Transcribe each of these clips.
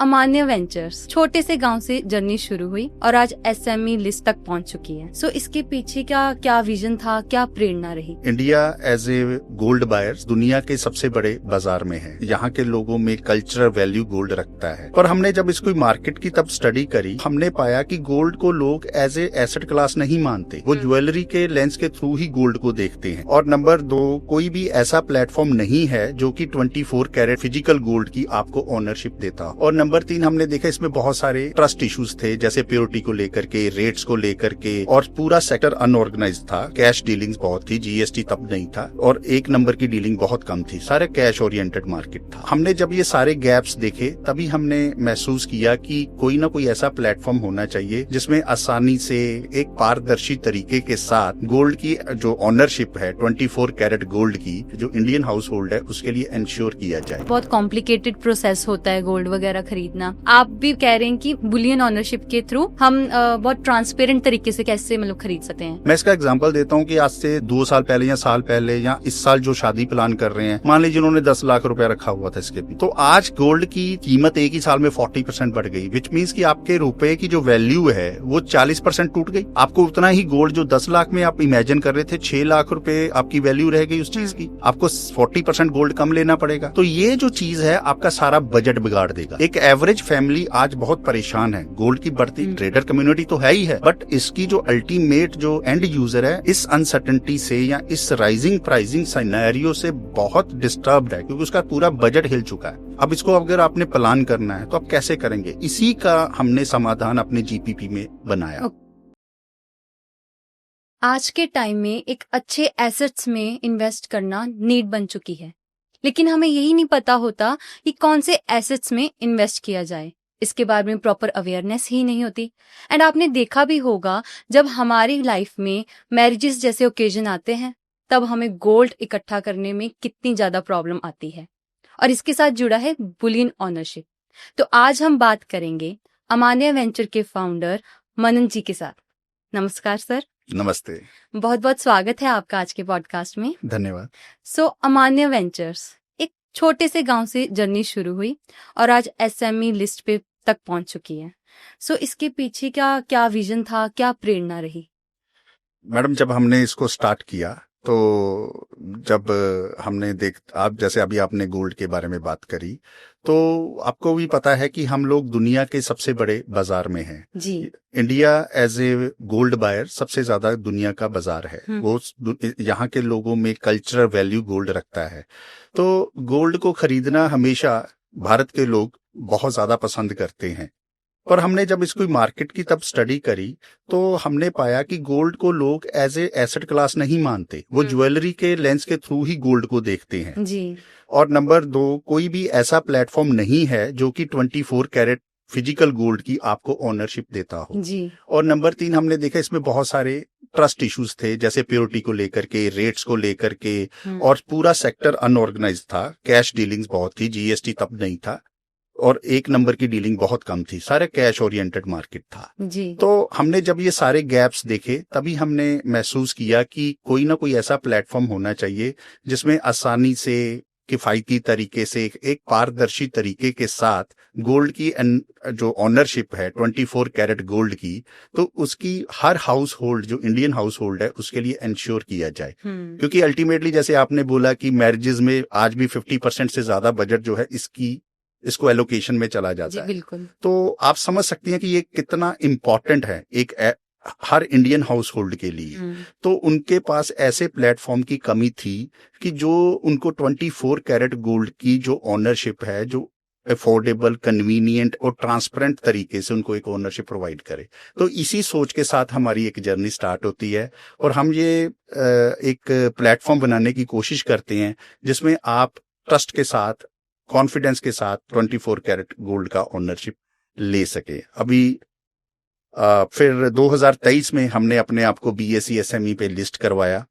अमान्य वेंचर्स छोटे से गांव से जर्नी शुरू हुई और आज एसएमई लिस्ट तक पहुंच चुकी है। सो इसके पीछे क्या विजन था, क्या प्रेरणा रही? India as a gold buyers दुनिया के सबसे बड़े बाजार में है। यहाँ के लोगों में कल्चरल वैल्यू गोल्ड रखता है। और हमने जब इसको मार्केट की तब स्टडी करी, हमने पाया कि गोल्ड को लोग एज ए एसेट क्लास नहीं मानते, वो ज्वेलरी के लेंस के थ्रू ही गोल्ड को देखते हैं। और नंबर 2, कोई भी ऐसा प्लेटफॉर्म नहीं है जो कि 24 कैरेट फिजिकल गोल्ड की आपको ओनरशिप देता। और नंबर 3, हमने देखा इसमें बहुत सारे ट्रस्ट इश्यूज थे, जैसे प्योरिटी को लेकर के, रेट्स को लेकर के, और पूरा सेक्टर अनऑर्गेनाइज्ड था। कैश डीलिंग्स बहुत थी, जीएसटी तब नहीं था, और 1 नंबर की डीलिंग बहुत कम थी। सारे कैश ओरिएंटेड मार्केट था। हमने जब ये सारे गैप्स देखे, तभी हमने महसूस किया कि कोई ना कोई ऐसा प्लेटफॉर्म होना चाहिए जिसमें आसानी से एक पारदर्शी तरीके के साथ गोल्ड की जो ऑनरशिप है 24 कैरेट गोल्ड की, जो इंडियन हाउस होल्ड है, उसके लिए इंश्योर किया जाए। बहुत कॉम्प्लिकेटेड प्रोसेस होता है गोल्ड वगैरह खरीदना। आप भी कह रहे हैं कि बुलियन ऑनरशिप के थ्रू हम बहुत ट्रांसपेरेंट तरीके से कैसे मतलब खरीद सकते हैं? मैं इसका एग्जांपल देता हूँ कि आज से 2 साल पहले या साल पहले या इस साल जो शादी प्लान कर रहे हैं, मान लीजिए उन्होंने 10 लाख रुपया रखा हुआ था इसके भी, तो आज गोल्ड की कीमत एक ही साल में 40% बढ़ गई, विच मीन्स कि आपके रुपए की जो वैल्यू है वो 40% टूट गई। आपको उतना ही गोल्ड जो 10 लाख में आप इमेजिन कर रहे थे, 6 लाख रुपए आपकी वैल्यू रह गई उस चीज की, आपको 40% गोल्ड कम लेना पड़ेगा। तो ये जो चीज है आपका सारा बजट बिगाड़ देगा। एक एवरेज फैमिली आज बहुत परेशान है। गोल्ड की बढ़ती ट्रेडर कम्युनिटी तो है ही है, बट इसकी जो अल्टीमेट जो एंड यूजर है, इस अनसर्टेनिटी से या इस राइजिंग प्राइसिंग सिनेरियो से बहुत डिस्टर्ब्ड है, क्योंकि उसका पूरा बजट हिल चुका है। अब इसको अगर आपने प्लान करना है तो आप कैसे करेंगे? इसी का हमने समाधान अपने जीपीपी में बनाया। आज के टाइम में एक अच्छे एसेट्स में इन्वेस्ट करना नीड बन चुकी है, लेकिन हमें यही नहीं पता होता कि कौन से एसेट्स में इन्वेस्ट किया जाए। इसके बारे में प्रॉपर अवेयरनेस ही नहीं होती। एंड आपने देखा भी होगा, जब हमारी लाइफ में मैरिजेस जैसे ओकेजन आते हैं, तब हमें गोल्ड इकट्ठा करने में कितनी ज्यादा प्रॉब्लम आती है। और इसके साथ जुड़ा है बुलियन ऑनरशिप। तो आज हम बात करेंगे अमान्य वेंचर के फाउंडर मनन जी के साथ। नमस्कार सर। नमस्ते। बहुत बहुत स्वागत है आपका आज के पॉडकास्ट में। धन्यवाद। सो अमान्य वेंचर्स एक छोटे से गांव से जर्नी शुरू हुई और आज एसएमई लिस्ट पे तक पहुंच चुकी है। सो इसके पीछे क्या विजन था, क्या प्रेरणा रही? मैडम, जब हमने इसको स्टार्ट किया तो जब हमने आप जैसे अभी आपने गोल्ड के बारे में बात करी, तो आपको भी पता है कि हम लोग दुनिया के सबसे बड़े बाजार में हैं जी। India as a gold buyer सबसे ज्यादा दुनिया का बाजार है। वो यहाँ के लोगों में कल्चरल वैल्यू गोल्ड रखता है। तो गोल्ड को खरीदना हमेशा भारत के लोग बहुत ज्यादा पसंद करते हैं। और हमने जब इसको मार्केट की तब स्टडी करी, तो हमने पाया कि गोल्ड को लोग एज ए एसेट क्लास नहीं मानते, वो ज्वेलरी के लेंस के थ्रू ही गोल्ड को देखते हैं जी। और नंबर 2, कोई भी ऐसा प्लेटफॉर्म नहीं है जो कि 24 कैरेट फिजिकल गोल्ड की आपको ओनरशिप देता हो जी। और नंबर 3, हमने देखा इसमें बहुत सारे ट्रस्ट इश्यूज थे, जैसे प्योरिटी को लेकर के, रेट्स को लेकर के, और पूरा सेक्टर अनऑर्गेनाइज्ड था। कैश डीलिंग्स बहुत थी, जीएसटी तब नहीं था, और 1 नंबर की डीलिंग बहुत कम थी। सारे कैश ओरिएंटेड मार्केट था जी। तो हमने जब ये सारे गैप्स देखे, तभी हमने महसूस किया कि कोई ना कोई ऐसा प्लेटफॉर्म होना चाहिए जिसमें आसानी से, किफायती तरीके से, एक पारदर्शी तरीके के साथ गोल्ड की जो ऑनरशिप है 24 कैरेट गोल्ड की, तो उसकी हर हाउस होल्ड, जो इंडियन हाउस होल्ड है, उसके लिए इंश्योर किया जाए। क्योंकि अल्टीमेटली जैसे आपने बोला कि मैरिजेस में आज भी 50% से ज्यादा बजट जो है इसको एलोकेशन में चला जाता है। बिल्कुल। तो आप समझ सकती हैं कि ये कितना इम्पोर्टेंट है हर इंडियन हाउस होल्ड के लिए। तो उनके पास ऐसे प्लेटफॉर्म की कमी थी कि जो उनको 24 कैरेट गोल्ड की जो ओनरशिप है, जो अफोर्डेबल, कन्वीनियंट और ट्रांसपेरेंट तरीके से उनको एक ओनरशिप प्रोवाइड करे। तो इसी सोच के साथ हमारी एक जर्नी स्टार्ट होती है और हम ये एक प्लेटफॉर्म बनाने की कोशिश करते हैं जिसमें आप ट्रस्ट के साथ, कॉन्फिडेंस के साथ 24 कैरेट गोल्ड का ओनरशिप ले सके। अभी फिर 2023 में हमने अपने आप को BSE SME पे लिस्ट करवाया।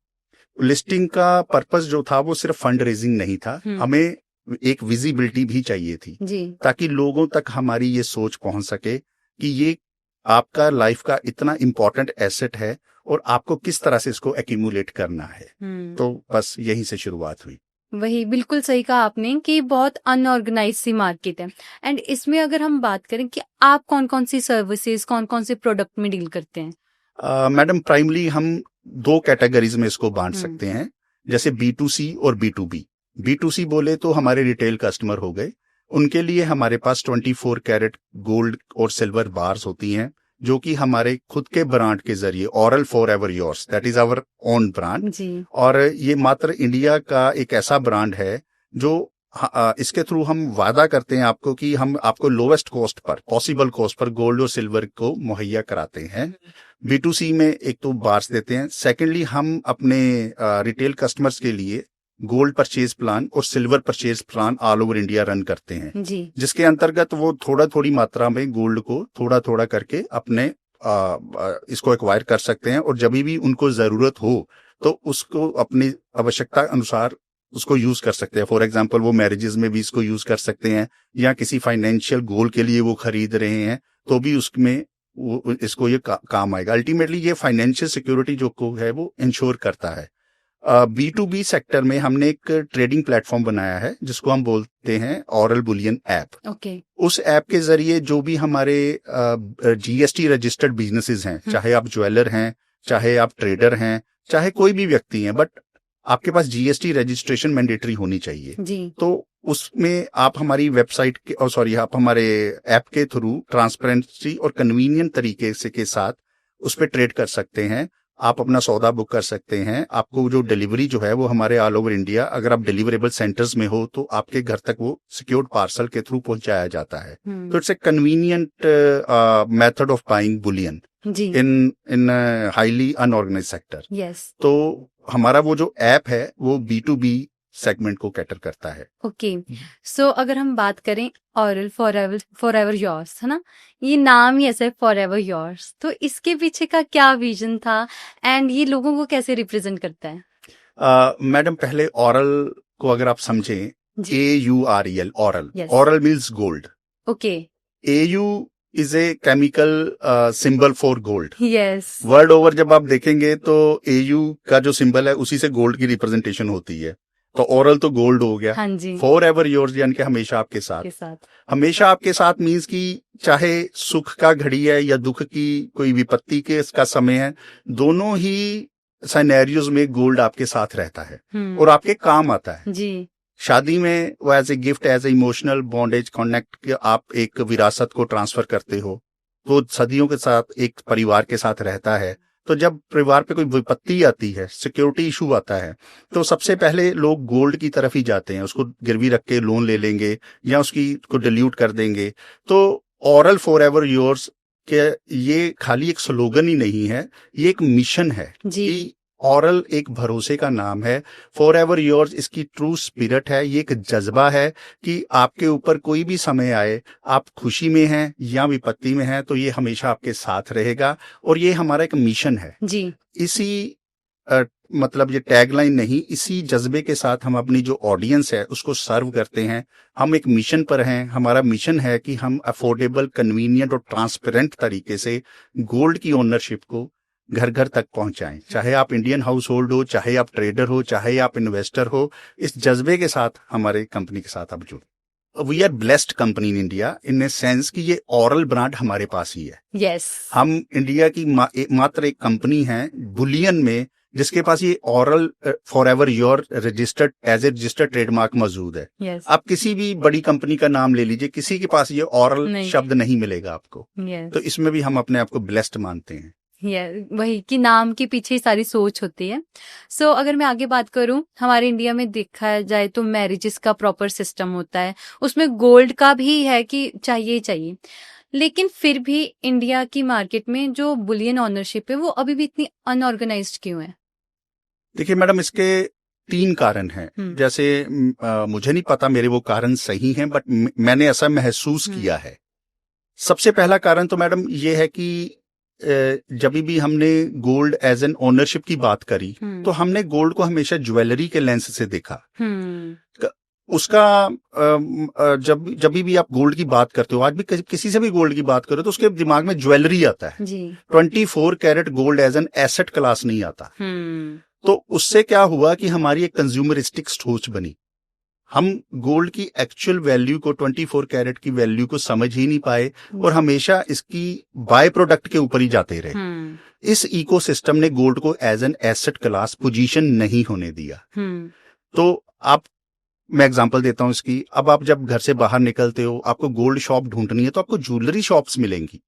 लिस्टिंग का पर्पस जो था वो सिर्फ फंड रेजिंग नहीं था, हमें एक विजिबिलिटी भी चाहिए थी जी। ताकि लोगों तक हमारी ये सोच पहुंच सके कि ये आपका लाइफ का इतना इम्पोर्टेंट एसेट है और आपको किस तरह से इसको एक्यूमुलेट करना है। तो बस यहीं से शुरुआत हुई। वही बिल्कुल सही कहा आपने कि बहुत अनऑर्गेनाइज सी मार्केट है। एंड इसमें अगर हम बात करें कि आप कौन कौन सी सर्विसेज, कौन कौन से प्रोडक्ट में डील करते हैं? मैडम प्राइमली हम दो कैटेगरीज में इसको बांट हम्म। सकते हैं, जैसे B2C और B2B। B2C बोले तो हमारे रिटेल कस्टमर हो गए, उनके लिए हमारे पास 24 कैरेट गोल्ड और सिल्वर बार्स होती हैं, जो कि हमारे खुद के ब्रांड के जरिए Aural for ever yours, that is our own brand. जी। और ये मात्र इंडिया का एक ऐसा ब्रांड है जो इसके थ्रू हम वादा करते हैं आपको कि हम आपको lowest cost per, possible cost per gold और सिल्वर को मुहैया कराते हैं। B2C में एक तो बार्स देते हैं, सेकेंडली हम अपने रिटेल कस्टमर्स के लिए गोल्ड परचेज प्लान और silver purchase plan all over India run करते हैं, जी। जिसके अंतर्गत वो थोड़ी मात्रा में गोल्ड को थोड़ा करके अपने इसको एक्वायर कर सकते हैं, और जब भी उनको जरूरत हो तो उसको अपनी आवश्यकता अनुसार उसको यूज कर सकते हैं। फॉर एग्जाम्पल वो मैरिजेस में भी इसको यूज कर सकते हैं, या किसी फाइनेंशियल गोल के लिए वो खरीद रहे हैं तो भी उसमें इसको ये काम आएगा। अल्टीमेटली ये फाइनेंशियल सिक्योरिटी जो को है वो इंश्योर करता है। B2B सेक्टर में हमने एक ट्रेडिंग प्लेटफॉर्म बनाया है जिसको हम बोलते हैं ऑरल बुलियन ऐप। ओके। उस ऐप के जरिए जो भी हमारे GST रजिस्टर्ड बिजनेसेस हैं, चाहे आप ज्वेलर हैं, चाहे आप ट्रेडर हैं, चाहे कोई भी व्यक्ति हैं, बट आपके पास GST रजिस्ट्रेशन मैंडेटरी होनी चाहिए जी। तो उसमें आप हमारी वेबसाइट के आप हमारे ऐप के थ्रू ट्रांसपेरेंसी और कन्वीनियंट तरीके से के साथ उस पर ट्रेड कर सकते हैं। आप अपना सौदा बुक कर सकते हैं। आपको जो डिलीवरी जो है वो हमारे ऑल ओवर इंडिया, अगर आप डिलीवरेबल सेंटर्स में हो तो आपके घर तक वो सिक्योर्ड पार्सल के थ्रू पहुंचाया जाता है। तो it's a convenient method of buying bullion जी। In highly unorganised sector. Yes. तो हमारा वो जो ऐप है वो B2B सेगमेंट को कैटर करता है। ओके। सो अगर हम बात करें ऑरल फॉर एवर योर्स, है ना, ये नाम ही ऐसा है, फॉर एवर योर्स, तो इसके पीछे का क्या विजन था एंड ये लोगों को कैसे रिप्रेजेंट करता है? मैडम पहले ऑरल को अगर आप समझें, AUREL, Aurel, Yes. Aurel means gold. Okay. AU is a chemical symbol for gold. Yes. World over जब आप देखेंगे तो AU का जो सिंबल है उसी से गोल्ड की रिप्रेजेंटेशन होती है, तो ऑरल तो गोल्ड हो गया। हाँ जी। फॉर एवर योर्स यानी कि हमेशा आपके साथ। के साथ। हमेशा आपके साथ मीन्स कि चाहे सुख का घड़ी है या दुख की कोई विपत्ति के इसका समय है, दोनों ही सिनेरियोज में गोल्ड आपके साथ रहता है और आपके काम आता है। जी। शादी में वो as a gift, as a emotional bondage connect, आप एक विरासत को ट्रांसफर करते हो, तो सदियों के साथ एक परिवार के साथ रहता है। तो जब परिवार पे कोई विपत्ति आती है, सिक्योरिटी इशू आता है, तो सबसे पहले लोग गोल्ड की तरफ ही जाते हैं। उसको गिरवी रख के लोन ले लेंगे या उसकी को डिल्यूट कर देंगे। तो ऑरल फॉर एवर योर्स के ये खाली एक स्लोगन ही नहीं है, ये एक मिशन है जी। ऑरल एक भरोसे का नाम है। फॉर एवर योर्स इसकी ट्रू स्पिरिट है, ये एक जज्बा है कि आपके ऊपर कोई भी समय आए, आप खुशी में हैं या विपत्ति में हैं, तो ये हमेशा आपके साथ रहेगा। और ये हमारा एक मिशन है जी। इसी मतलब ये टैगलाइन नहीं, इसी जज्बे के साथ हम अपनी जो ऑडियंस है उसको सर्व करते हैं। हम एक मिशन पर हैं। हमारा मिशन है कि हम अफोर्डेबल, कन्वीनियंट और ट्रांसपेरेंट तरीके से गोल्ड की ओनरशिप को घर घर तक पहुंचाएं। चाहे आप इंडियन हाउस होल्ड हो, चाहे आप ट्रेडर हो, चाहे आप इन्वेस्टर हो, इस जज्बे के साथ हमारे कंपनी के साथ आप जुड़े। We are blessed company in India in a sense कि ये ऑरल ब्रांड हमारे पास ही है। यस। हम इंडिया की मात्र एक कंपनी है बुलियन में जिसके पास ये Aurel for ever your registered as a registered trademark मौजूद है। Yes. आप किसी भी बड़ी कंपनी का नाम ले लीजिए, किसी के पास ये ऑरल शब्द नहीं मिलेगा आपको। Yes. तो इसमें भी हम अपने आप को ब्लेस्ड मानते हैं। वही कि नाम के पीछे सारी सोच होती है। सो अगर मैं आगे बात करूं, हमारे इंडिया में देखा जाए तो मैरिजेस का प्रॉपर सिस्टम होता है, उसमें गोल्ड का भी है कि चाहिए, लेकिन फिर भी इंडिया की मार्केट में जो बुलियन ऑनरशिप है वो अभी भी इतनी अनऑर्गेनाइज्ड क्यों है? देखिए मैडम, इसके 3 कारण हैं। जैसे मुझे नहीं पता मेरे वो कारण सही हैं, बट मैंने ऐसा महसूस किया है। सबसे पहला कारण तो मैडम ये है कि जब भी हमने गोल्ड एज एन ओनरशिप की बात करी तो हमने गोल्ड को हमेशा ज्वेलरी के लेंस से देखा। उसका जब भी आप गोल्ड की बात करते हो, आज भी किसी से भी गोल्ड की बात करो तो उसके दिमाग में ज्वेलरी आता है जी। 24 carat gold as an asset class नहीं आता। तो उससे क्या हुआ कि हमारी एक कंज्यूमरिस्टिक सोच बनी। हम गोल्ड की एक्चुअल वैल्यू को 24 कैरेट की वैल्यू को समझ ही नहीं पाए और हमेशा इसकी बाय प्रोडक्ट के ऊपर ही जाते रहे। इस इकोसिस्टम ने गोल्ड को as an asset class position नहीं होने दिया। तो आप, मैं एग्जांपल देता हूं इसकी। अब आप जब घर से बाहर निकलते हो, आपको गोल्ड शॉप ढूंढनी है तो आपको ज्वेलरी शॉप्स मिलेंगी,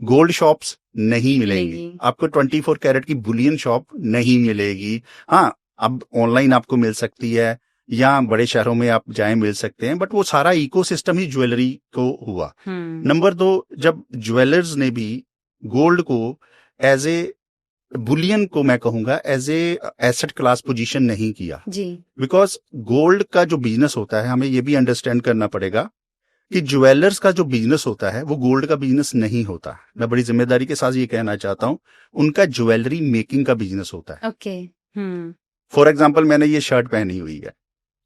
गोल्ड शॉप्स नहीं मिलेंगी। आपको 24 कैरेट की बुलियन शॉप नहीं मिलेगी। हाँ, अब ऑनलाइन आपको मिल सकती है या बड़े शहरों में आप जाएं मिल सकते हैं, बट वो सारा इकोसिस्टम ही ज्वेलरी को हुआ। नंबर 2, जब ज्वेलर्स ने भी गोल्ड को एज ए बुलियन को, मैं कहूंगा as a asset class position नहीं किया जी। बिकॉज गोल्ड का जो बिजनेस होता है, हमें ये भी अंडरस्टैंड करना पड़ेगा कि ज्वेलर्स का जो बिजनेस होता है वो गोल्ड का बिजनेस नहीं होता। मैं बड़ी जिम्मेदारी के साथ ये कहना चाहता हूँ, उनका ज्वेलरी मेकिंग का बिजनेस होता है। ओके। फॉर एग्जाम्पल, मैंने ये शर्ट पहनी हुई है,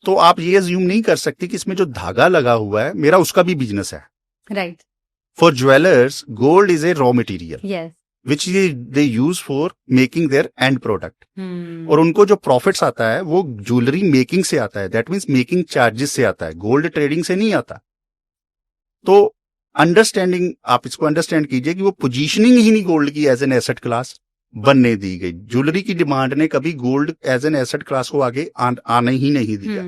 तो आप ये अज्यूम नहीं कर सकती कि इसमें जो धागा लगा हुआ है मेरा उसका भी बिजनेस है। Right. For jewellers gold is a raw material yes, which they use for making their and product. और उनको जो प्रॉफिट्स आता है वो ज्वेलरी मेकिंग से आता है, दैट मीन्स मेकिंग चार्जेस से आता है, गोल्ड ट्रेडिंग से नहीं आता। तो अंडरस्टैंडिंग, आप इसको अंडरस्टैंड कीजिए कि वो पोजीशनिंग ही नहीं गोल्ड की एज एन एसेट क्लास बनने दी गई। ज्वेलरी की डिमांड ने कभी gold as an asset class को आगे आने ही नहीं दिया।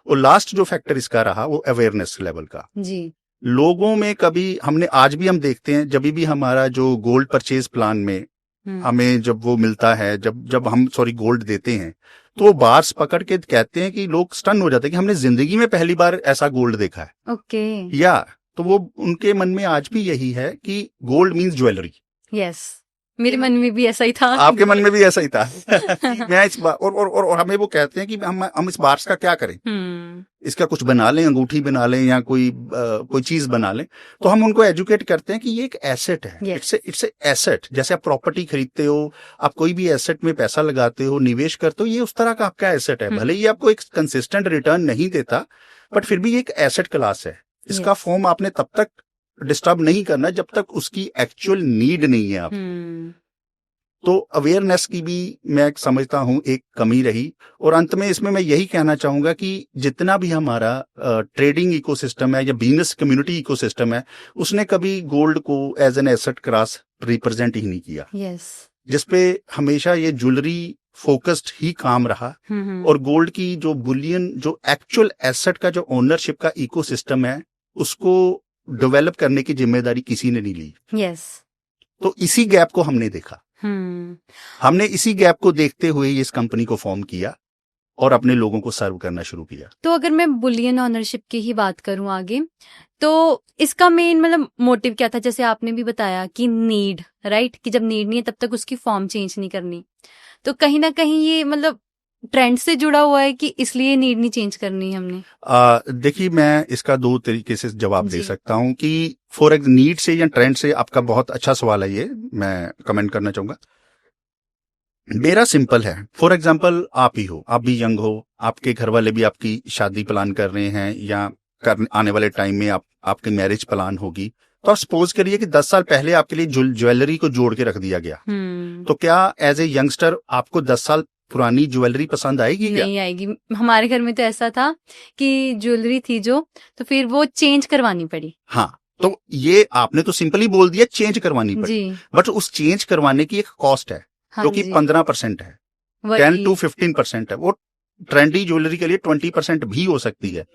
और लास्ट जो फैक्टर इसका रहा वो अवेयरनेस लेवल का जी। लोगों में कभी हमने, आज भी हम देखते हैं जब भी हमारा जो गोल्ड परचेज प्लान में हमें जब वो मिलता है, जब हम गोल्ड देते हैं, तो वो बार्स पकड़ के कहते हैं कि लोग स्टन हो जाते हैं कि हमने जिंदगी में पहली बार ऐसा गोल्ड देखा है। ओके। या तो वो उनके मन में आज भी यही है कि गोल्ड मीन्स ज्वेलरी। यस, मेरे मन में भी ऐसा ही था। आपके मन में भी ऐसा ही था। मैं इस बार और हमें वो कहते हैं कि हम इस बार्स का क्या करें, इसका कुछ बना लें, अंगूठी बना लें या कोई चीज बना लें। तो हम उनको एजुकेट करते हैं कि ये एक एसेट है। It's a asset. जैसे आप प्रॉपर्टी खरीदते हो, आप कोई भी एसेट में पैसा लगाते हो, निवेश करते हो, ये उस तरह का आपका एसेट है। भले ही आपको एक कंसिस्टेंट रिटर्न नहीं देता, बट फिर भी एक एसेट क्लास है। इसका फॉर्म आपने तब तक डिस्टर्ब नहीं करना जब तक उसकी एक्चुअल नीड नहीं है आप। तो अवेयरनेस की भी मैं समझता हूं एक कमी रही। और अंत में इसमें मैं यही कहना चाहूंगा कि जितना भी हमारा ट्रेडिंग इकोसिस्टम है या बिजनेस कम्युनिटी इकोसिस्टम है, उसने कभी गोल्ड को as an asset class represent ही नहीं किया। जिसपे हमेशा ये ज्वेलरी फोकस्ड ही काम रहा। और गोल्ड की जो बुलियन, जो एक्चुअल एसेट का जो ओनरशिप का इकोसिस्टम है, उसको डेवलप करने की जिम्मेदारी किसी ने नहीं ली। तो इसी गैप को हमने देखा। हमने इसी गैप को देखते हुए इस कंपनी को फॉर्म किया और अपने लोगों को सर्व करना शुरू किया। तो अगर मैं बुलियन ओनरशिप की ही बात करूं आगे, तो इसका मेन मतलब मोटिव क्या था? जैसे आपने भी बताया कि नीड, राइट, कि जब नीड नहीं है तब तक उसकी फॉर्म चेंज नहीं करनी। तो कहीं ना कहीं ये मतलब ट्रेंड से जुड़ा हुआ है कि इसलिए नीड नहीं चेंज करनी हमने। देखिए, मैं इसका 2 तरीके से जवाब दे सकता हूं कि फॉर एक नीड से या ट्रेंड से। आपका बहुत अच्छा सवाल है, ये मैं कमेंट करना चाहूंगा। मेरा सिंपल है। फॉर एग्जाम्पल, आप ही हो, आप भी यंग हो, आपके घर वाले भी आपकी शादी प्लान कर रहे हैं या आने वाले टाइम में आपकी मैरिज प्लान होगी। तो आप सपोज करिए कि 10 साल पहले आपके लिए ज्वेलरी को जोड़ के रख दिया गया। तो क्या एज ए यंगस्टर आपको 10 साल पुरानी ज्वेलरी पसंद आएगी? नहीं आएगी। हमारे घर में तो ऐसा था कि ज्वेलरी थी जो, तो फिर वो चेंज करवानी पड़ी। हाँ, तो ये आपने तो सिंपली बोल दिया चेंज करवानी पड़ी, बट उस चेंज करवाने की एक कॉस्ट है जो कि 15% है, 10 to 15% है। वो ट्रेंडी ज्वेलरी के लिए 20% भी हो सकती है।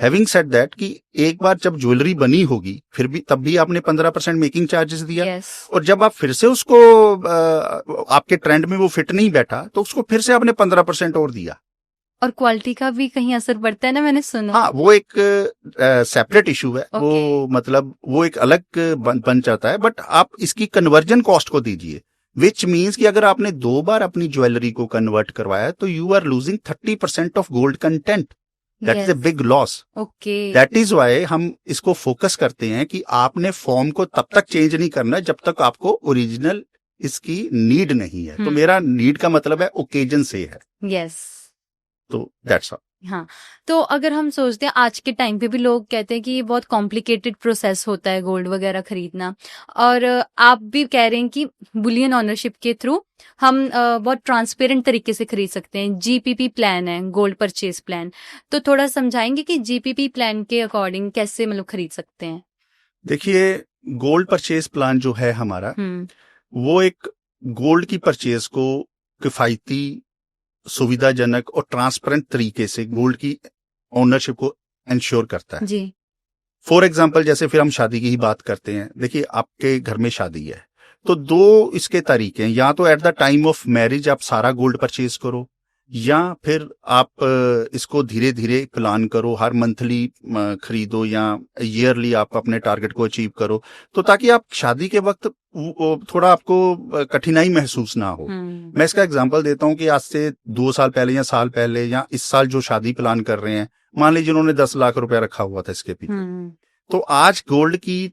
हैविंग सेड दैट कि एक बार जब ज्वेलरी बनी होगी, फिर भी तब भी आपने 15% मेकिंग चार्जेस दिया। और जब आप फिर से उसको आपके ट्रेंड में वो फिट नहीं बैठा, तो उसको फिर से आपने 15% और दिया। और क्वालिटी का भी कहीं असर पड़ता है ना, मैंने सुना। हाँ, वो एक सेपरेट इशू है। वो मतलब वो एक अलग बन जाता है। बट आप इसकी कन्वर्जन कॉस्ट को दीजिए, विच मीन्स कि अगर आपने 2 बार अपनी ज्वेलरी को कन्वर्ट करवाया तो you are losing 30% of gold content. That is a big loss. That is why हम इसको फोकस करते हैं कि आपने फॉर्म को तब तक चेंज नहीं करना जब तक आपको ओरिजिनल इसकी नीड नहीं है। तो मेरा नीड का मतलब है ओकेजन से है। यस। तो दैट्स ऑल। हाँ, तो अगर हम सोचते हैं आज के टाइम पे भी लोग कहते हैं कि ये बहुत कॉम्प्लिकेटेड प्रोसेस होता है गोल्ड वगैरह खरीदना, और आप भी कह रहे हैं कि बुलियन ऑनरशिप के थ्रू हम बहुत ट्रांसपेरेंट तरीके से खरीद सकते हैं। जीपीपी प्लान है, गोल्ड परचेज प्लान, तो थोड़ा समझाएंगे कि जीपीपी प्लान के अकॉर्डिंग कैसे मतलब खरीद सकते हैं? देखिए, गोल्ड परचेज प्लान जो है हमारा, वो एक गोल्ड की परचेज को किफायती, सुविधाजनक और ट्रांसपेरेंट तरीके से गोल्ड की ओनरशिप को इंश्योर करता है जी। फॉर एग्जाम्पल, जैसे फिर हम शादी की ही बात करते हैं। देखिए, आपके घर में शादी है तो दो इसके तरीके हैं, या तो at the time of marriage आप सारा गोल्ड परचेज करो, या फिर आप इसको धीरे धीरे प्लान करो, हर मंथली खरीदो या ईयरली आप अपने टारगेट को अचीव करो, तो ताकि आप शादी के वक्त थोड़ा आपको कठिनाई महसूस ना हो। मैं इसका एग्जांपल देता हूं कि आज से 2 साल पहले या साल पहले या इस साल जो शादी प्लान कर रहे हैं, मान लीजिए उन्होंने 10 लाख रुपया रखा हुआ था इसके पीछे, तो आज गोल्ड की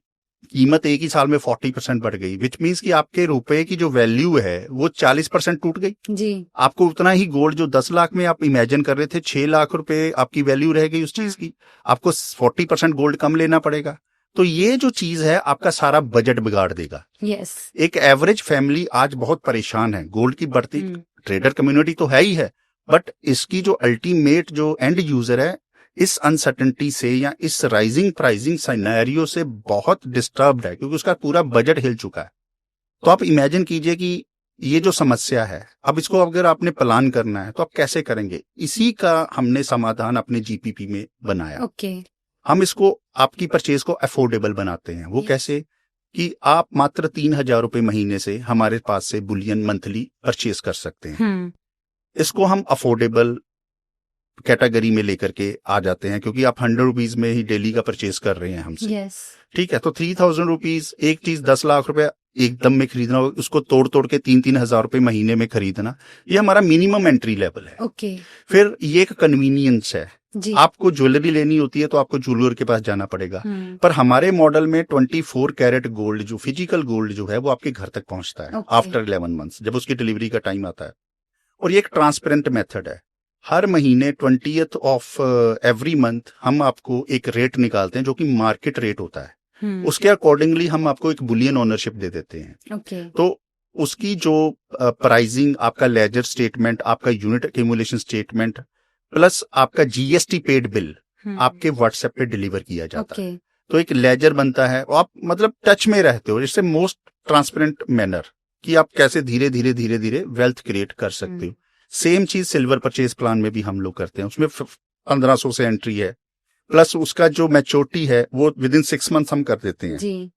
कीमत एक ही साल में 40% बढ़ गई, विच मीन्स कि आपके रुपए की जो वैल्यू है वो 40% टूट गई जी। आपको उतना ही गोल्ड, जो 10 लाख में आप इमेजिन कर रहे थे, 6 लाख रुपए आपकी वैल्यू रह गई उस चीज की, आपको 40% गोल्ड कम लेना पड़ेगा। तो ये जो चीज है आपका सारा बजट बिगाड़ देगा। यस। एक एवरेज फैमिली आज बहुत परेशान है। गोल्ड की बढ़ती ट्रेडर कम्युनिटी तो है ही है, बट इसकी जो अल्टीमेट जो एंड यूजर है, इस अनसर्टेनिटी से या इस राइजिंग प्राइसिंग सिनेरियो से बहुत डिस्टर्ब्ड है, क्योंकि उसका पूरा बजट हिल चुका है। तो आप इमेजिन कीजिए कि ये जो समस्या है, अब इसको अगर आपने प्लान करना है तो आप कैसे करेंगे? इसी का हमने समाधान अपने जीपीपी में बनाया। ओके। हम इसको आपकी परचेज को अफोर्डेबल बनाते हैं। वो कैसे? कि आप मात्र 3,000 रुपए महीने से हमारे पास से बुलियन मंथली परचेज कर सकते हैं। इसको हम अफोर्डेबल कैटेगरी में लेकर के आ जाते हैं, क्योंकि आप 100 रुपीज में ही डेली का परचेज कर रहे हैं हमसे। yes. ठीक है, तो 3,000 रुपीज, एक चीज 10 लाख रुपए एकदम में खरीदना, उसको तोड़ तोड़ के 3-3 हजार रुपए महीने में खरीदना, ये हमारा मिनिमम एंट्री लेवल है। ओके। फिर ये एक कन्वीनियंस है जी। आपको ज्वेलरी लेनी होती है तो आपको ज्वेलर के पास जाना पड़ेगा, पर हमारे मॉडल में 24 कैरेट गोल्ड, जो फिजिकल गोल्ड जो है, वो आपके घर तक पहुंचता है आफ्टर 11 मंथ्स, जब उसकी डिलीवरी का टाइम आता है। और ये एक ट्रांसपेरेंट मेथड है। हर महीने 20th ऑफ एवरी मंथ हम आपको एक रेट निकालते हैं जो कि मार्केट रेट होता है। उसके अकॉर्डिंगली हम आपको एक बुलियन ओनरशिप दे देते हैं। तो उसकी जो प्राइसिंग, आपका लेजर स्टेटमेंट, आपका यूनिट एक्यूमुलेशन स्टेटमेंट, प्लस आपका जीएसटी पेड बिल आपके व्हाट्सएप पे डिलीवर किया जाता है। तो एक लेजर बनता है, और आप मतलब टच में रहते हो, जिससे मोस्ट ट्रांसपेरेंट मैनर कि आप कैसे धीरे धीरे धीरे धीरे वेल्थ क्रिएट कर सकते हो। सेम चीज सिल्वर परचेज प्लान में भी हम लोग करते हैं। उसमें 1500 से एंट्री है, प्लस उसका जो मैच्योरिटी है वो विद इन 6 मंथ हम कर देते हैं जी।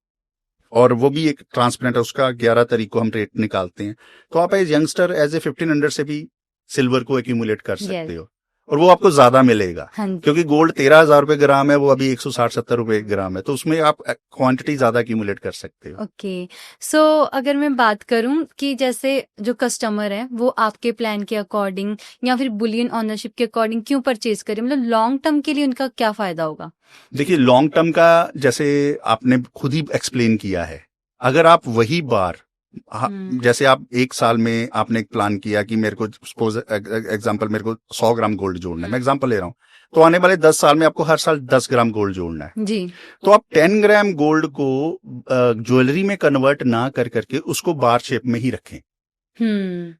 और वो भी एक ट्रांसपेरेंट है, उसका 11 तारीख को हम रेट निकालते हैं। तो आप एज यंगस्टर एज ए 1500 से भी सिल्वर को एक्यूमुलेट कर सकते हो, और वो आपको ज्यादा मिलेगा, क्योंकि गोल्ड 13,000 रुपए ग्राम है, वो अभी 160-70 रुपए ग्राम है, तो उसमें आप क्वांटिटी ज्यादा एक्यूमुलेट कर सकते हो। ओके। सो अगर मैं बात करूं कि जैसे जो कस्टमर है वो आपके प्लान के अकॉर्डिंग या फिर बुलियन ऑनरशिप के अकॉर्डिंग क्यों परचेज करे, मतलब लॉन्ग टर्म के लिए उनका क्या फायदा होगा? देखिए, लॉन्ग टर्म का जैसे आपने खुद ही एक्सप्लेन किया है, अगर आप वही बार जैसे आप 1 साल में आपने एक प्लान किया कि मेरे को सपोज एग्जांपल मेरे को 100 ग्राम गोल्ड जोड़ना है, मैं एग्जांपल ले रहा हूँ, तो आने वाले 10 साल में आपको हर साल 10 ग्राम गोल्ड जोड़ना है जी। तो आप 10 ग्राम गोल्ड को ज्वेलरी में कन्वर्ट ना कर करके उसको बार शेप में ही रखें।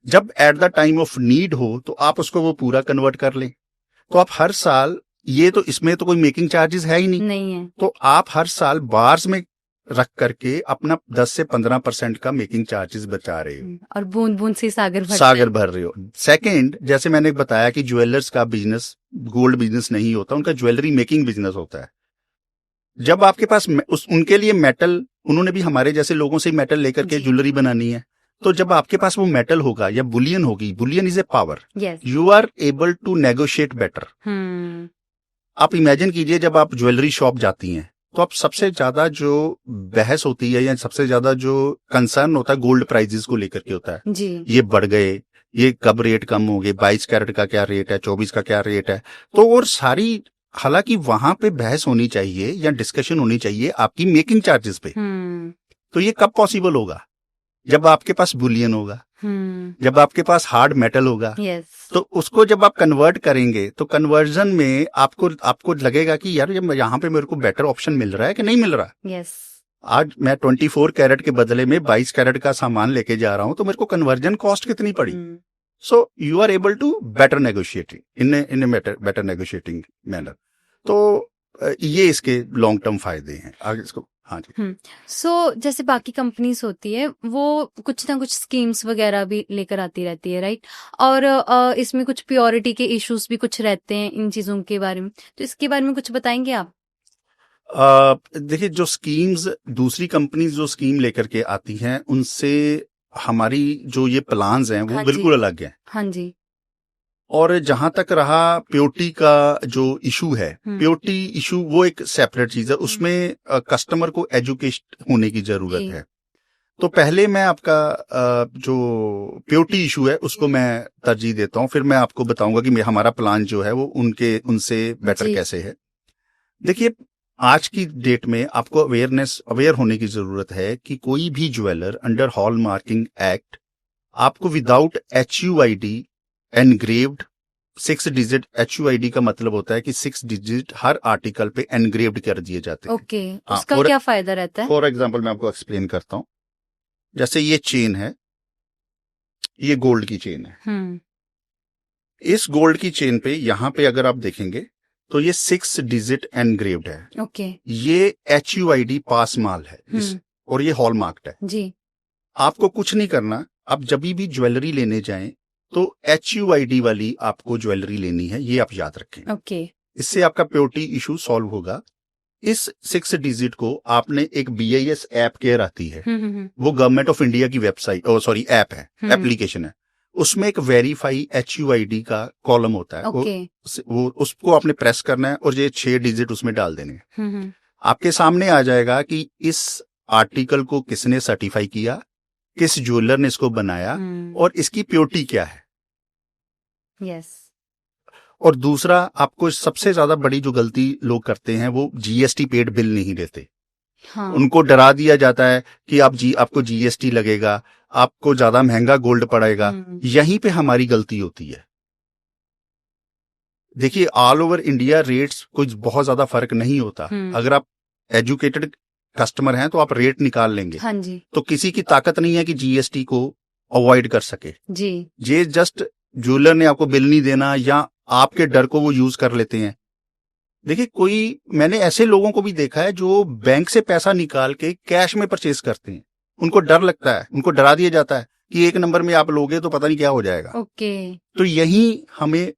जब at the time of need हो तो आप उसको वो पूरा कन्वर्ट कर लें। तो आप हर साल, ये तो इसमें तो कोई मेकिंग चार्जेस है ही नहीं है, तो आप हर साल बार्स में रख करके अपना 10 से 15% का मेकिंग चार्जेस बचा रहे हो, और बूंद बूंद से सागर भर रहे हो। सेकंड, जैसे मैंने बताया कि ज्वेलर्स का बिजनेस गोल्ड बिजनेस नहीं होता, उनका ज्वेलरी मेकिंग बिजनेस होता है। जब आपके पास उनके लिए मेटल, उन्होंने भी हमारे जैसे लोगों से मेटल लेकर के ज्वेलरी बनानी है, तो जब आपके पास वो मेटल होगा या बुलियन होगी, bullion is a power, you are able to negotiate better. आप इमेजिन कीजिए, जब आप ज्वेलरी शॉप जाती हैं तो आप सबसे ज्यादा जो बहस होती है या सबसे ज्यादा जो कंसर्न होता है गोल्ड प्राइजेस को लेकर के होता है जी। ये बढ़ गए, ये कब रेट कम हो गए, 22 कैरेट का क्या रेट है, 24 का क्या रेट है। तो और सारी, हालांकि वहां पे बहस होनी चाहिए या डिस्कशन होनी चाहिए आपकी मेकिंग चार्जेस पे, तो ये कब पॉसिबल होगा जब आपके पास बुलियन होगा, जब आपके पास हार्ड मेटल होगा, यस, तो उसको जब आप कन्वर्ट करेंगे तो कन्वर्जन में आपको लगेगा कि यार ये यहाँ पे मेरे को बेटर ऑप्शन मिल रहा है कि नहीं मिल रहा। यस, आज मैं 24 कैरेट के बदले में 22 कैरेट का सामान लेके जा रहा हूं, तो मेरे को कन्वर्जन कॉस्ट कितनी पड़ी। So you are able to better negotiating in better negotiating manner. तो ये इसके लॉन्ग टर्म फायदे हैं। आगे इसको, हाँ जी। सो जैसे बाकी कंपनीज होती है वो कुछ ना कुछ स्कीम्स वगैरह भी लेकर आती रहती है, राइट? और इसमें कुछ प्योरिटी के इश्यूज भी कुछ रहते हैं इन चीजों के बारे में, तो इसके बारे में कुछ बताएंगे आप? देखिए, जो स्कीम्स दूसरी कंपनीज जो स्कीम लेकर के आती हैं उनसे हमारी जो ये प्लान्स हैं वो हाँ बिल्कुल जी, अलग हैं। हाँ जी, और जहां तक रहा प्योरिटी का जो इशू है, प्योरिटी इशू वो एक सेपरेट चीज है, उसमें कस्टमर को एजुकेट होने की जरूरत जी, है। तो पहले मैं आपका जो प्योरिटी इशू है उसको मैं तरजीह देता हूं, फिर मैं आपको बताऊंगा कि हमारा प्लान जो है वो उनसे बेटर जी, कैसे है। देखिए, आज की डेट में आपको अवेयर होने की जरूरत है कि कोई भी jeweller under hallmarking act आपको without HUID engraved 6 digit, HUID का मतलब होता है कि 6 डिजिट हर आर्टिकल पे एनग्रेव्ड कर दिए जाते हैं। ओके, हाँ, उसका क्या फायदा रहता है? फॉर एग्जाम्पल मैं आपको एक्सप्लेन करता हूं। जैसे ये चेन है, ये गोल्ड की चेन है। इस गोल्ड की चेन पे यहां पे अगर आप देखेंगे तो ये 6 डिजिट एनग्रेव्ड है। ओके, ये HUID पास माल है और ये हॉलमार्क्ड है जी, आपको कुछ नहीं करना। आप जब भी ज्वेलरी लेने जाएं तो HUID वाली आपको ज्वेलरी लेनी है, ये आप याद रखें। ओके, इससे आपका प्योरिटी इशू सॉल्व होगा। इस 6 डिजिट को आपने एक BIS ऐप केयर आती है, वो गवर्नमेंट ऑफ इंडिया की वेबसाइट ऐप है, एप्लीकेशन है, उसमें एक वेरीफाई HUID का कॉलम होता है। ओके, वो उसको आपने प्रेस करना है और ये 6 डिजिट उसमें डाल देने हैं। आपके सामने आ जाएगा कि इस आर्टिकल को किसने सर्टिफाई किया, किस ज्वेलर ने इसको बनाया और इसकी प्योरिटी क्या है। यस, और दूसरा, आपको सबसे ज्यादा बड़ी जो गलती लोग करते हैं वो GST पेड बिल नहीं देते। हाँ, उनको डरा दिया जाता है कि आपको GST लगेगा, आपको ज्यादा महंगा गोल्ड पड़ेगा। यहीं पे हमारी गलती होती है। देखिए, ऑल ओवर इंडिया रेट्स कुछ बहुत ज्यादा फर्क नहीं होता। अगर आप एजुकेटेड कस्टमर हैं तो आप रेट निकाल लेंगे। हाँ जी, तो किसी की ताकत नहीं है कि GST को अवॉइड कर सके। जी, ये जस्ट ज्वेलर ने आपको बिल नहीं देना या आपके डर को वो यूज कर लेते हैं। देखिए, मैंने ऐसे लोगों को भी देखा है जो बैंक से पैसा निकाल के कैश में परचेज करते हैं। उनको डर लगता है, उनको डरा दिया जाता है कि 1 नंबर में आप लोगे तो पता नहीं क्या हो जाएगा। ओके, तो यही हमें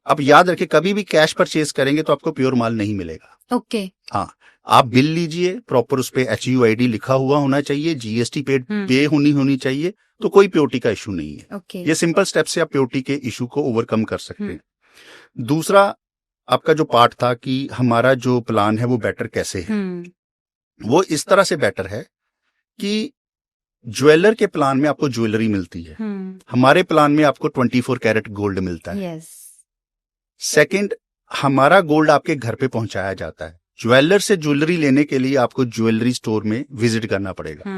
अब याद रखें, कभी भी कैश परचेज करेंगे तो आपको प्योर माल नहीं मिलेगा। ओके, हाँ, आप बिल लीजिए, प्रॉपर उस पे HUID लिखा हुआ होना चाहिए, GST पे होनी चाहिए, तो कोई प्योरिटी का इशू नहीं है। ओके, ये सिंपल स्टेप से आप प्योरिटी के इशू को ओवरकम कर सकते हैं। दूसरा, आपका जो पार्ट था कि हमारा जो प्लान है वो बेटर कैसे है, वो इस तरह से बेटर है कि ज्वेलर के प्लान में आपको ज्वेलरी मिलती है, हमारे प्लान में आपको 24 कैरेट गोल्ड मिलता है। यस, सेकंड, हमारा गोल्ड आपके घर पे पहुंचाया जाता है। ज्वेलर से ज्वेलरी लेने के लिए आपको ज्वेलरी स्टोर में विजिट करना पड़ेगा।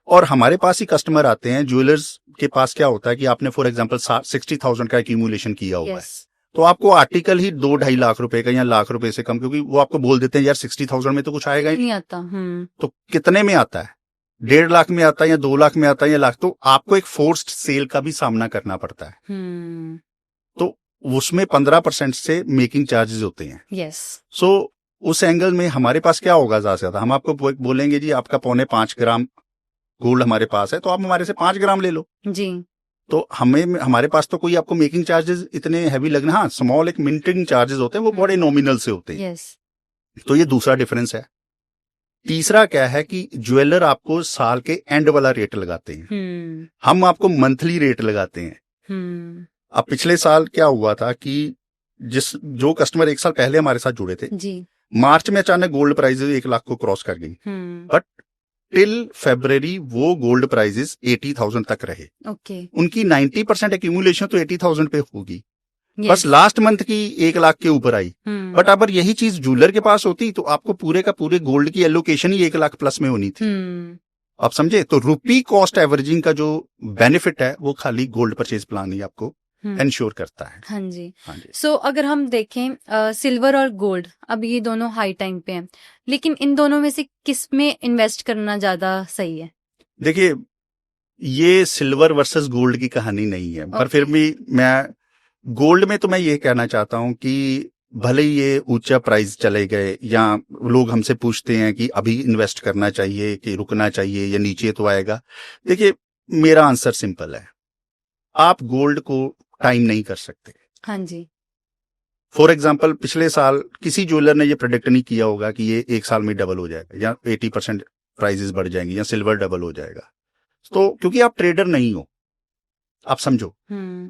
और हमारे पास ही कस्टमर आते हैं, ज्वेलर्स के पास क्या होता है कि आपने फॉर एग्जांपल 60,000 का एक्यूमुलेशन किया हुआ है, तो आपको आर्टिकल ही 2-2.5 लाख रुपए का या लाख रुपए से कम, क्योंकि वो आपको बोल देते हैं यार 60,000 में तो कुछ आएगा ही नहीं आता। तो कितने में आता है? 1.5 लाख में आता है या 2 लाख में आता है या लाख। तो आपको एक फोर्स्ड सेल का भी सामना करना पड़ता है। तो उसमें 15% से मेकिंग चार्जेस होते हैं। यस, सो उस एंगल में हमारे पास क्या होगा, ज्यादा से ज्यादा हम आपको बोलेंगे जी आपका 4.25 ग्राम गोल्ड हमारे पास है, तो आप हमारे से 5 ग्राम ले लो जी, तो हमारे पास तो कोई आपको मेकिंग चार्जेस इतने हैवी लगना, हाँ स्मॉल एक मिंटिंग चार्जेस होते हैं, वो बड़े नॉमिनल से होते हैं। यस, तो ये दूसरा डिफरेंस है। तीसरा क्या है कि ज्वेलर आपको साल के एंड वाला रेट लगाते हैं, हम आपको मंथली रेट लगाते हैं। अब पिछले साल क्या हुआ था कि जो कस्टमर 1 साल पहले हमारे साथ जुड़े थे जी, मार्च में अचानक गोल्ड प्राइसेस 1 लाख को क्रॉस कर गई, बट टिल फरवरी वो गोल्ड प्राइसेस 80,000 तक रहे। ओके, उनकी 90% एक्यूमुलेशन तो 80,000 पे होगी, बस लास्ट मंथ की 1 लाख के ऊपर आई। बट अगर यही चीज ज्वेलर के पास होती तो आपको पूरे का पूरे गोल्ड की एलोकेशन ही 1 लाख प्लस में होनी थी। आप समझे? तो रुपी कॉस्ट एवरेजिंग का जो बेनिफिट है वो खाली गोल्ड परचेज प्लान ही आपको इंश्योर करता है। हाँ जी। हाँ जी। सो अगर हम देखें सिल्वर और गोल्ड, अब ये दोनों हाई टाइम पे हैं, लेकिन इन दोनों में से किस में इन्वेस्ट करना ज्यादा सही है? देखिए, ये सिल्वर वर्सेस गोल्ड की कहानी नहीं है, पर फिर भी मैं गोल्ड में तो मैं ये कहना चाहता हूं कि भले ही ये ऊंचा प्राइस चले गए या लोग हमसे पूछते हैं कि अभी इन्वेस्ट करना चाहिए कि रुकना चाहिए या नीचे तो आएगा। देखिए, मेरा आंसर सिंपल है, आप गोल्ड को टाइम नहीं कर सकते। हाँ जी। फॉर एग्जाम्पल, पिछले साल किसी ज्वेलर ने ये प्रेडिक्ट नहीं किया होगा कि ये एक साल में डबल हो जाएगा या 80% प्राइसेस बढ़ जाएंगी या सिल्वर डबल हो जाएगा। तो क्योंकि आप ट्रेडर नहीं हो, आप समझो,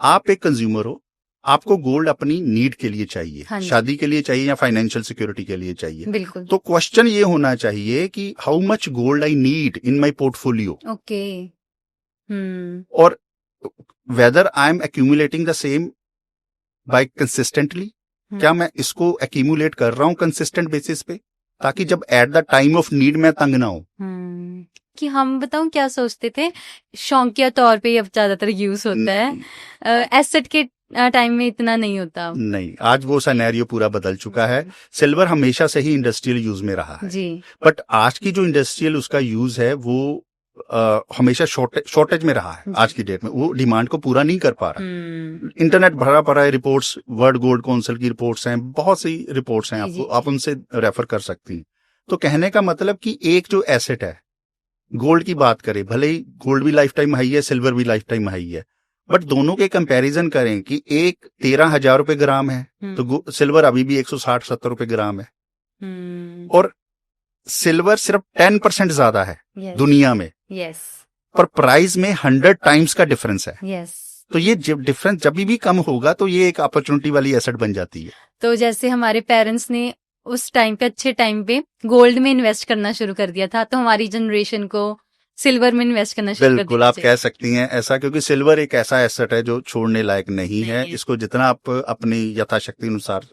आप एक कंज्यूमर हो, आपको गोल्ड अपनी नीड के लिए चाहिए। हाँ, शादी के लिए चाहिए या फाइनेंशियल सिक्योरिटी के लिए चाहिए। बिल्कुल। तो क्वेश्चन ये होना चाहिए कि how much gold I need in my portfolio. Okay. और whether I am accumulating the same buy consistently, क्या मैं इसको एक्यूमुलेट कर रहा हूं कंसिस्टेंट बेसिस पे, ताकि जब at the time of need मैं तंग ना हो। कि हम बताऊं क्या सोचते थे, शौकिया तौर पे अब ज्यादातर यूज होता है, एसेट के टाइम में इतना नहीं होता। नहीं, आज वो सिनेरियो पूरा बदल चुका है। सिल्वर हमेशा से ही इंडस्ट्रियल यूज में रहा है जी, बट आज की जो इंडस्ट्रियल उसका यूज है वो हमेशा शॉर्टेज में रहा है। आज की डेट में वो डिमांड को पूरा नहीं कर पा रहा। इंटरनेट भरा पड़ा है रिपोर्ट्स, वर्ल्ड गोल्ड काउंसिल की रिपोर्ट्स हैं, बहुत सी रिपोर्ट्स हैं, आपको आप उनसे रेफर कर सकती हैं। तो कहने का मतलब कि एक जो एसेट है, गोल्ड की बात करें, भले ही गोल्ड भी लाइफ टाइम हाई है, सिल्वर भी लाइफ टाइम हाई है, बट दोनों के कंपैरिजन करें कि एक 13,000 रुपए ग्राम है तो सिल्वर अभी भी 160-70 रुपए ग्राम है, और सिल्वर सिर्फ 10% ज्यादा है दुनिया में, पर प्राइस में 100 टाइम्स का डिफरेंस है। तो ये डिफरेंस जब भी कम होगा तो ये एक अपॉर्चुनिटी वाली एसेट बन जाती है। तो जैसे हमारे पेरेंट्स ने उस टाइम पे, अच्छे टाइम पे गोल्ड में इन्वेस्ट करना शुरू कर दिया था, तो हमारी जनरेशन को सिल्वर में इन्वेस्ट करना शुरू कर दिया। बिल्कुल, आप कह सकती हैं ऐसा, क्योंकि सिल्वर एक ऐसा एसेट है जो छोड़ने लायक नहीं है। इसको जितना आप अपनी यथाशक्ति अनुसार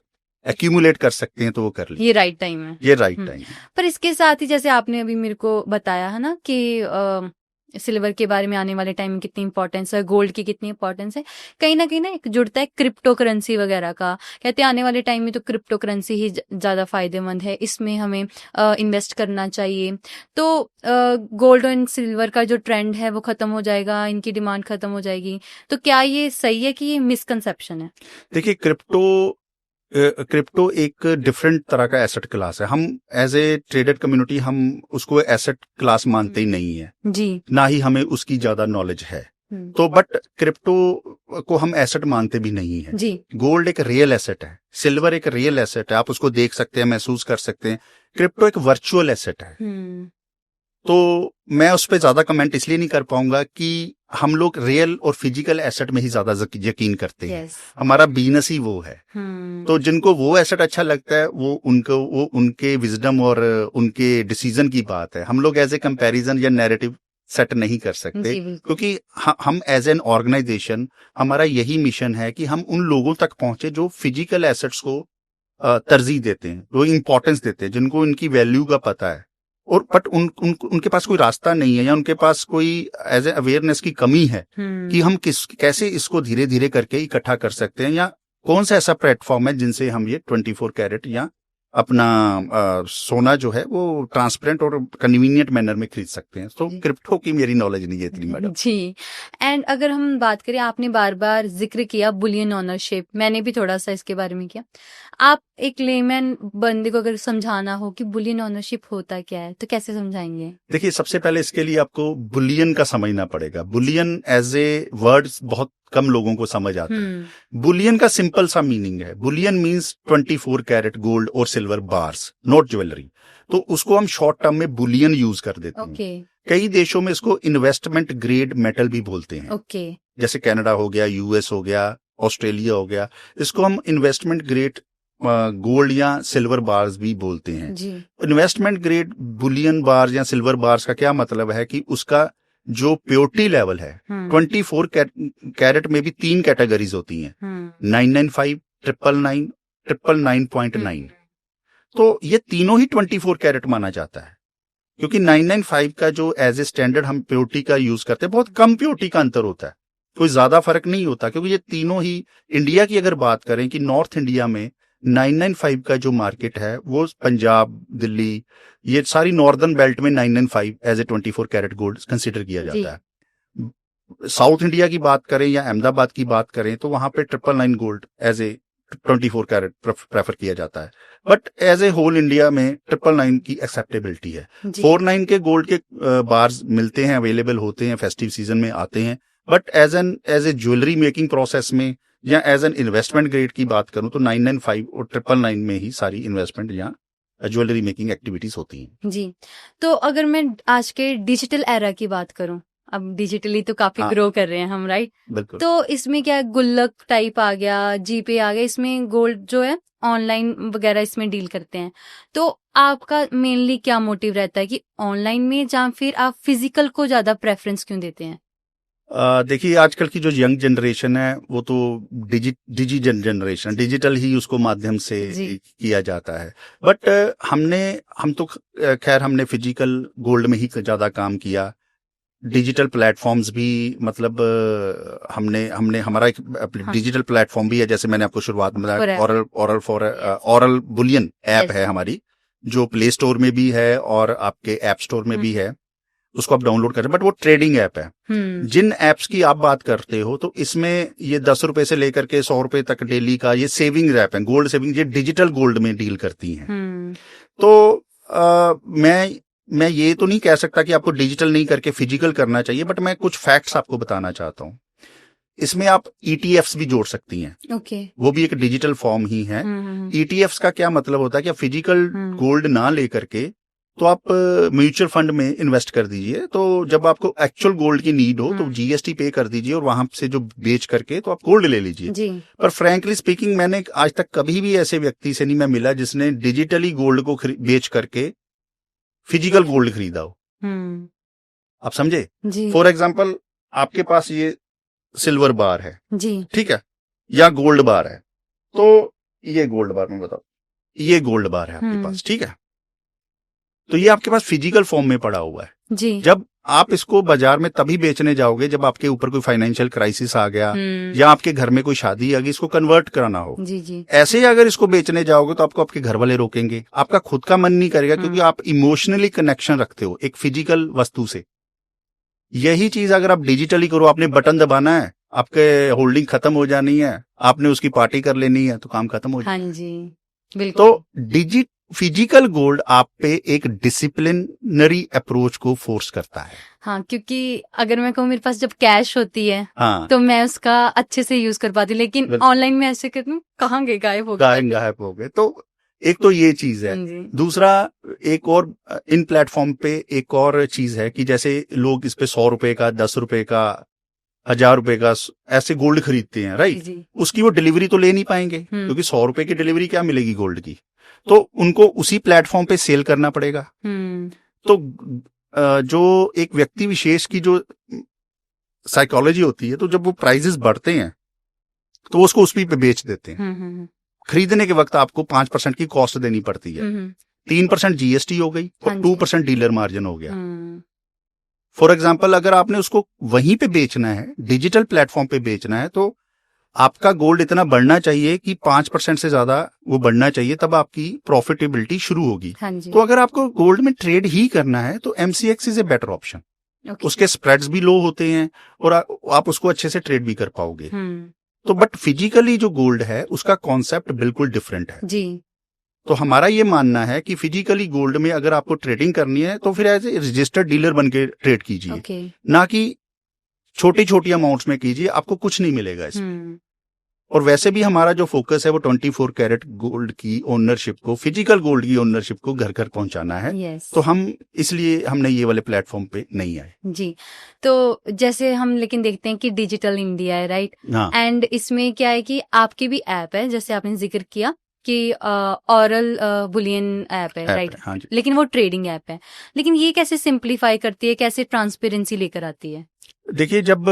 एक्यूमुलेट कर सकते हैं तो वो कर लीजिए। ये राइट टाइम है, ये राइट टाइम है। पर इसके साथ ही जैसे आपने अभी मेरे को बताया है ना कि सिल्वर के बारे में आने वाले टाइम में कितनी इंपॉर्टेंस है, गोल्ड की कितनी इंपॉर्टेंस है, कहीं ना एक जुड़ता है क्रिप्टो करेंसी वगैरह का। कहते हैं आने वाले टाइम में तो क्रिप्टो करेंसी ही ज्यादा फायदेमंद है, इसमें हमें इन्वेस्ट करना चाहिए। तो गोल्ड और सिल्वर का जो ट्रेंड है वो खत्म हो जाएगा, इनकी डिमांड खत्म हो जाएगी, तो क्या ये सही है कि ये मिसकंसेप्शन है? देखिए, क्रिप्टो एक डिफरेंट तरह का एसेट क्लास है। हम एज ए ट्रेडेड कम्युनिटी हम उसको एसेट क्लास मानते ही नहीं है जी, ना ही हमें उसकी ज्यादा नॉलेज है। तो बट क्रिप्टो को हम एसेट मानते भी नहीं है जी। गोल्ड एक रियल एसेट है, सिल्वर एक रियल एसेट है, आप उसको देख सकते हैं, महसूस कर सकते हैं। क्रिप्टो एक वर्चुअल एसेट है। तो मैं उस पर ज्यादा कमेंट इसलिए नहीं कर पाऊंगा कि हम लोग रियल और फिजिकल एसेट में ही ज्यादा यकीन करते हैं। हमारा बिजनेस ही वो है। तो जिनको वो एसेट अच्छा लगता है वो उनके विजडम और उनके डिसीजन की बात है। हम लोग एज ए कंपैरिजन या नैरेटिव सेट नहीं कर सकते, क्योंकि हम एज एन ऑर्गेनाइजेशन, हमारा यही मिशन है कि हम उन लोगों तक पहुंचे जो फिजिकल एसेट्स को तरजीह देते हैं, वो इंपॉर्टेंस देते हैं, जिनको इनकी वैल्यू का पता है, और बट उनके पास कोई रास्ता नहीं है या उनके पास कोई एज ए अवेयरनेस की कमी है कि हम कैसे इसको धीरे धीरे करके इकट्ठा कर सकते हैं, या कौन सा ऐसा प्लेटफॉर्म है जिनसे हम ये 24 कैरेट या अपना सोना जो है वो ट्रांसपेरेंट और कन्वीनियंट मैनर में खरीद सकते हैं। तो क्रिप्टो की मेरी नॉलेज नहीं है इतनी मैडम जी। एंड अगर हम बात करें, आपने बार बार जिक्र किया बुलियन ओनरशिप, मैंने भी थोड़ा सा इसके बारे में किया। आप एक लेमैन बंदे को अगर समझाना हो कि बुलियन ओनरशिप होता क्या है, तो कैसे समझाएंगे? देखिए, सबसे पहले इसके लिए आपको बुलियन का समझना पड़ेगा। बुलियन एज ए वर्ड बहुत कम लोगों को समझ आता है। बुलियन का सिंपल सा मीनिंग है, बुलियन मीन्स 24 कैरेट गोल्ड और सिल्वर बार्स, नॉट ज्वेलरी। तो उसको हम शॉर्ट टर्म में बुलियन यूज कर देते हैं। कई देशों में इसको इन्वेस्टमेंट ग्रेड मेटल भी बोलते हैं। जैसे कनाडा हो गया, यूएस हो गया, ऑस्ट्रेलिया हो गया, इसको हम इन्वेस्टमेंट ग्रेड गोल्ड या सिल्वर बार्स भी बोलते हैं। इन्वेस्टमेंट ग्रेड बुलियन बार्स या सिल्वर बार्स का क्या मतलब है कि उसका जो प्योरिटी लेवल है, 24 कैरेट में भी 3 कैटेगरीज होती हैं, 995, 999, 999.9। तो ये तीनों ही 24 कैरेट माना जाता है। क्योंकि 995 का जो एज ए स्टैंडर्ड हम प्योरिटी का यूज करते हैं, बहुत कम प्योरिटी का अंतर होता है, कोई ज्यादा फर्क नहीं होता, क्योंकि ये तीनों ही इंडिया की अगर बात करें कि नॉर्थ इंडिया में 995 का जो मार्केट है वो पंजाब, दिल्ली, ये सारी नॉर्दर्न बेल्ट में 995 as a 24 carat gold consider किया जाता है। साउथ इंडिया की बात करें या अहमदाबाद की बात करें तो वहां पे 999 gold as a 24 carat prefer किया जाता है, but as a whole India में 999 की एक्सेप्टेबिलिटी है। 49 के गोल्ड के बार्स मिलते हैं, अवेलेबल होते हैं, फेस्टिव सीजन में आते हैं, but as a jewellery making process में या एज एन इन्वेस्टमेंट ग्रेड की बात करूं तो 995 और 999 में ही सारी इन्वेस्टमेंट या ज्वेलरी मेकिंग एक्टिविटीज होती हैं। जी, तो अगर मैं आज के डिजिटल एरा की बात करूं, अब डिजिटली तो काफी ग्रो कर रहे हैं हम, राइट? बिल्कुल। तो इसमें क्या गुल्लक टाइप आ गया, जीपे आ गया, इसमें गोल्ड जो है ऑनलाइन वगैरह इसमें डील करते हैं। तो आपका मेनली क्या मोटिव रहता है कि ऑनलाइन में, या फिर आप फिजिकल को ज्यादा प्रेफरेंस क्यों देते हैं? देखिए, आजकल की जो यंग जनरेशन है वो तो जनरेशन, डिजिटल ही उसको माध्यम से किया जाता है, बट हमने फिजिकल गोल्ड में ही ज्यादा काम किया। डिजिटल प्लेटफॉर्म्स भी, मतलब हमने हमारा एक डिजिटल प्लेटफॉर्म भी है, जैसे मैंने आपको शुरुआत में बताया, ऑरल बुलियन ऐप है हमारी, जो प्ले स्टोर में भी है और आपके ऐप स्टोर में भी है, उसको आप डाउनलोड करें, बट वो ट्रेडिंग ऐप है। जिन एप्स की आप बात करते हो तो इसमें ये 10 रुपए से लेकर के 100 रुपए तक डेली का ये सेविंग ऐप है, गोल्ड सेविंग, ये डिजिटल गोल्ड में डील करती हैं। तो मैं ये तो नहीं कह सकता कि आपको डिजिटल नहीं करके फिजिकल करना चाहिए, बट मैं कुछ फैक्ट्स आपको बताना चाहता हूँ। इसमें आप ETFs भी जोड़ सकती हैं। वो भी एक डिजिटल फॉर्म ही है। ETFs का क्या मतलब होता है कि आप फिजिकल गोल्ड ना लेकर के तो आप म्यूचुअल फंड में इन्वेस्ट कर दीजिए, तो जब आपको एक्चुअल गोल्ड की नीड हो तो GST पे कर दीजिए और वहां से जो बेच करके तो आप गोल्ड ले लीजिए। पर फ्रैंकली स्पीकिंग, मैंने आज तक कभी भी ऐसे व्यक्ति से नहीं मैं मिला जिसने डिजिटली गोल्ड को बेच करके फिजिकल गोल्ड खरीदा हो। आप समझे? फॉर एग्जाम्पल, आपके पास ये सिल्वर बार है, ठीक है, या गोल्ड बार है, तो ये गोल्ड बार में बताओ, ये गोल्ड बार है आपके पास, ठीक है, तो ये आपके पास फिजिकल फॉर्म में पड़ा हुआ है। जब आप इसको बाजार में तभी बेचने जाओगे जब आपके ऊपर कोई फाइनेंशियल क्राइसिस आ गया या आपके घर में कोई शादी आ गई, इसको कन्वर्ट कराना हो। ऐसे ही अगर इसको बेचने जाओगे तो आपको आपके घर वाले रोकेंगे, आपका खुद का मन नहीं करेगा, क्योंकि आप इमोशनली कनेक्शन रखते हो एक फिजिकल वस्तु से। यही चीज अगर आप डिजिटली करो, आपने बटन दबाना है, आपके होल्डिंग खत्म हो जानी है, आपने उसकी पार्टी कर लेनी है, तो काम खत्म हो जाए। हाँ जी, बिल्कुल। तो फिजिकल गोल्ड आप पे एक डिसिप्लिनरी अप्रोच को फोर्स करता है। हाँ, क्योंकि अगर मैं कहूँ मेरे पास जब कैश होती है, तो मैं उसका अच्छे से यूज कर पाती हूँ, लेकिन ऑनलाइन में ऐसे कहती हूँ कहाँ गए, गायब हो गए। तो एक तो ये चीज है। दूसरा, एक और इन प्लेटफॉर्म पे एक और चीज है कि जैसे लोग इस पे 100 रुपए का, 10 रुपए का, 1000 रुपए का ऐसे गोल्ड खरीदते हैं, राइट? उसकी वो डिलीवरी तो ले नहीं पाएंगे, क्योंकि 100 रुपए की डिलीवरी क्या मिलेगी गोल्ड की, तो उनको उसी प्लेटफॉर्म पे सेल करना पड़ेगा। तो जो एक व्यक्ति विशेष की जो साइकोलॉजी होती है, तो जब वो प्राइसेस बढ़ते हैं तो उसको उस पे बेच देते हैं। खरीदने के वक्त आपको 5% की कॉस्ट देनी पड़ती है, 3% GST हो गई और 2% डीलर मार्जिन हो गया। फॉर एग्जाम्पल, अगर आपने उसको वहीं पे बेचना है, डिजिटल प्लेटफॉर्म पे बेचना है, तो आपका गोल्ड इतना बढ़ना चाहिए कि 5% से ज्यादा वो बढ़ना चाहिए, तब आपकी प्रॉफिटेबिलिटी शुरू होगी। तो अगर आपको गोल्ड में ट्रेड ही करना है तो MCX is a better option. उसके स्प्रेड्स भी लो होते हैं और आप उसको अच्छे से ट्रेड भी कर पाओगे। तो बट फिजिकली जो गोल्ड है उसका कॉन्सेप्ट बिल्कुल डिफरेंट है जी। तो हमारा ये मानना है कि फिजिकली गोल्ड में अगर आपको ट्रेडिंग करनी है तो फिर एज ए रजिस्टर्ड डीलर बन के ट्रेड कीजिए, ना कि छोटी छोटी अमाउंट्स में कीजिए, आपको कुछ नहीं मिलेगा इसमें। और वैसे भी हमारा जो फोकस है वो 24 कैरेट गोल्ड की ओनरशिप को, फिजिकल गोल्ड की ओनरशिप को घर घर पहुंचाना है। तो इसलिए हमने ये वाले प्लेटफॉर्म पे नहीं आए जी। तो जैसे हम लेकिन देखते हैं कि डिजिटल इंडिया है, राइट? एंड इसमें क्या है कि आपकी भी ऐप है, जैसे आपने जिक्र किया कि ऑरल बुलियन ऐप है, राइट? हाँ, लेकिन वो ट्रेडिंग ऐप है, लेकिन ये कैसे सिंप्लीफाई करती है, कैसे ट्रांसपेरेंसी लेकर आती है? देखिए, जब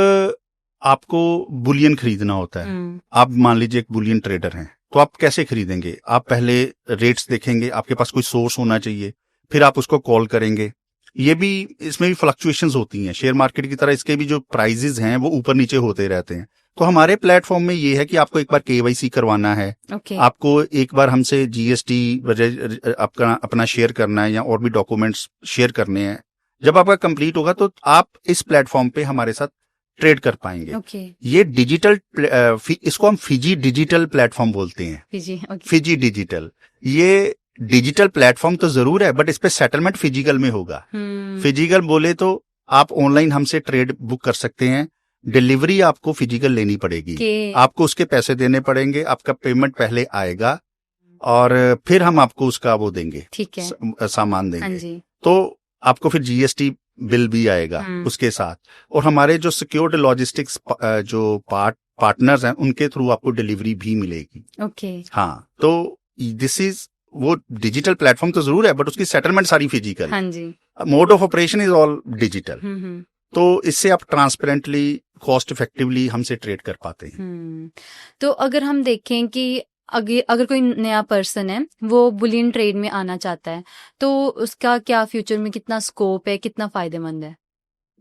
आपको बुलियन खरीदना होता है, आप मान लीजिए एक बुलियन ट्रेडर हैं, तो आप कैसे खरीदेंगे? आप पहले रेट्स देखेंगे, आपके पास कोई सोर्स होना चाहिए, फिर आप उसको कॉल करेंगे, ये भी, इसमें भी फ्लक्चुएशंस होती हैं शेयर मार्केट की तरह, इसके भी जो प्राइजेस हैं वो ऊपर नीचे होते रहते हैं। तो हमारे प्लेटफॉर्म में ये है कि आपको एक बार KYC करवाना है, ओके आपको एक बार हमसे GST अपना शेयर करना है या और भी डॉक्यूमेंट्स शेयर करने हैं। जब आपका कंप्लीट होगा तो आप इस प्लेटफॉर्म पे हमारे साथ ट्रेड कर पाएंगे। ओके ये डिजिटल, इसको हम फिजी डिजिटल प्लेटफॉर्म बोलते हैं। फिजी ओके फिजी डिजिटल, ये डिजिटल प्लेटफॉर्म तो जरूर है बट इस पे सेटलमेंट फिजिकल में होगा। फिजिकल बोले तो आप ऑनलाइन हमसे ट्रेड बुक कर सकते हैं, डिलीवरी आपको फिजिकल लेनी पड़ेगी, आपको उसके पैसे देने पड़ेंगे, आपका पेमेंट पहले आएगा और फिर हम आपको उसका वो देंगे, ठीक है, सामान हाँ देंगे। जी, तो आपको फिर GST बिल भी आएगा उसके साथ, और हमारे जो सिक्योर्ड लॉजिस्टिक्स जो पार्टनर्स हैं उनके थ्रू आपको डिलीवरी भी मिलेगी। ओके हाँ, तो दिस इज, वो डिजिटल प्लेटफॉर्म तो जरूर है बट उसकी सेटलमेंट सारी फिजिकल, हाँ जी, mode of operation is all digital. तो इससे आप ट्रांसपेरेंटली, कॉस्ट इफेक्टिवली हमसे ट्रेड कर पाते हैं। तो अगर हम देखें कि अगर कोई नया पर्सन है वो बुलियन ट्रेड में आना चाहता है तो उसका क्या फ्यूचर में कितना स्कोप है, कितना फायदेमंद है?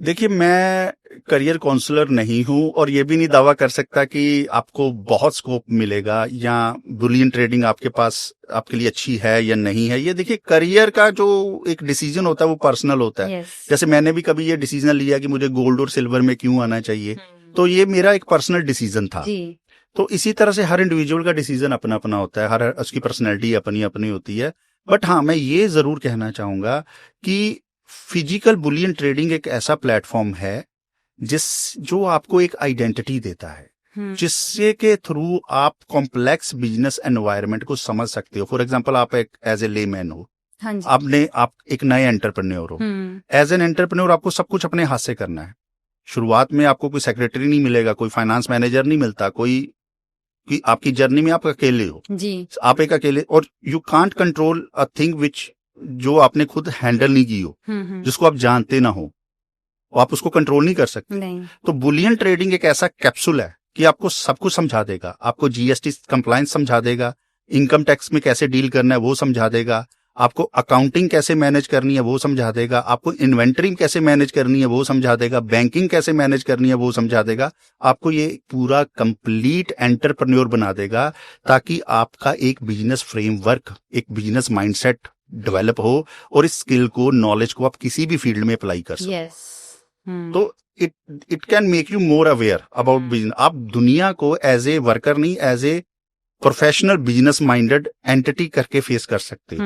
देखिए, मैं करियर काउंसलर नहीं हूं और ये भी नहीं दावा कर सकता कि आपको बहुत स्कोप मिलेगा या बुलियन ट्रेडिंग आपके पास आपके लिए अच्छी है या नहीं है। ये देखिए, करियर का जो एक डिसीजन होता है वो पर्सनल होता है। जैसे मैंने भी कभी ये डिसीजन लिया कि मुझे गोल्ड और सिल्वर में क्यों आना चाहिए, तो ये मेरा एक पर्सनल डिसीजन था। तो इसी तरह से हर इंडिविजुअल का डिसीजन अपना अपना होता है, हर उसकी पर्सनैलिटी अपनी अपनी होती है। बट हाँ, मैं ये जरूर कहना चाहूंगा कि फिजिकल बुलियन ट्रेडिंग एक ऐसा प्लेटफॉर्म है जो आपको एक आइडेंटिटी देता है, जिससे के थ्रू आप कॉम्प्लेक्स बिजनेस एनवायरनमेंट को समझ सकते हो। फॉर एग्जांपल, आप एक एज ए लेमैन हो, हाँ जी, आप एक नए एंटरप्रेन्योर हो। एज एन एंटरप्रेन्योर आपको सब कुछ अपने हाथ से करना है। शुरुआत में आपको कोई सेक्रेटरी नहीं मिलेगा, कोई फाइनेंस मैनेजर नहीं मिलता, कोई कि आपकी जर्नी में आप अकेले हो जी, आप एक अकेले, और you can't control a thing which, जो आपने खुद हैंडल नहीं की हो, जिसको आप जानते ना हो, आप उसको कंट्रोल नहीं कर सकते। नहीं। तो बुलियन ट्रेडिंग एक ऐसा कैप्सूल है कि आपको सब कुछ समझा देगा, आपको GST कंप्लायंस समझा देगा, इनकम टैक्स में कैसे डील करना है वो समझा देगा, आपको अकाउंटिंग कैसे मैनेज करनी है वो समझा देगा, आपको इन्वेंटरी कैसे मैनेज करनी है वो समझा देगा, बैंकिंग कैसे मैनेज करनी है वो समझा देगा। आपको ये पूरा कंप्लीट एंटरप्रेन्योर बना देगा, ताकि आपका एक बिजनेस फ्रेमवर्क, एक बिजनेस माइंडसेट डेवलप हो और इस स्किल को, नॉलेज को आप किसी भी फील्ड में अप्लाई कर सको। तो it can make you more aware about business. आप दुनिया को एज ए वर्कर नहीं, as a professional business minded entity करके फेस कर सकते।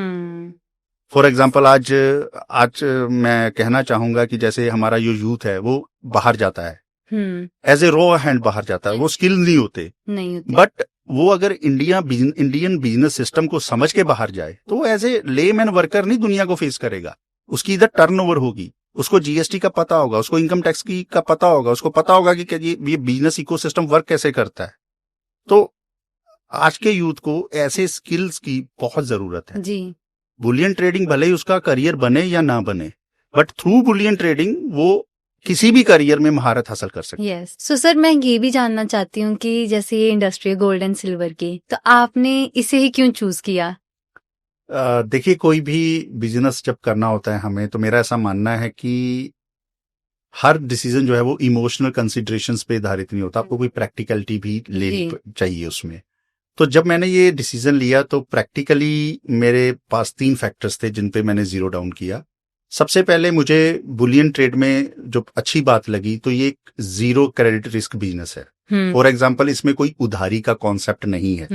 फॉर एग्जाम्पल, आज मैं कहना चाहूंगा कि जैसे हमारा जो यूथ है वो बाहर जाता है एज ए रॉ हैंड, बाहर जाता है, वो स्किल नहीं होते, बट वो अगर इंडियन बिजनेस सिस्टम को समझ के बाहर जाए तो वो एज ए लेमैन वर्कर नहीं दुनिया को फेस करेगा। उसकी इधर टर्नओवर होगी, उसको GST का पता होगा, उसको इनकम टैक्स का पता होगा, उसको पता होगा कि ये बिजनेस इकोसिस्टम वर्क कैसे करता है। तो आज के यूथ को ऐसे स्किल्स की बहुत जरूरत है जी। बुलियन ट्रेडिंग भले ही उसका करियर बने या ना बने, बट थ्रू बुलियन ट्रेडिंग वो किसी भी करियर में महारत हासिल कर सकते हैं। यस, सो सर मैं ये भी जानना चाहती हूँ कि जैसे ये इंडस्ट्री है गोल्ड एंड सिल्वर की, तो आपने इसे ही क्यों चूज किया? देखिए, कोई भी बिजनेस जब करना होता है हमें, तो मेरा ऐसा मानना है कि हर डिसीजन जो है वो इमोशनल कंसिडरेशंस पे आधारित नहीं होता, आपको कोई प्रैक्टिकलिटी भी लेनी चाहिए उसमें। तो जब मैंने ये डिसीजन लिया तो प्रैक्टिकली मेरे पास 3 फैक्टर्स थे जिन पे मैंने जीरो डाउन किया। सबसे पहले मुझे बुलियन ट्रेड में जो अच्छी बात लगी, तो ये एक जीरो क्रेडिट रिस्क बिजनेस है। फॉर एग्जांपल, इसमें कोई उधारी का कॉन्सेप्ट नहीं है।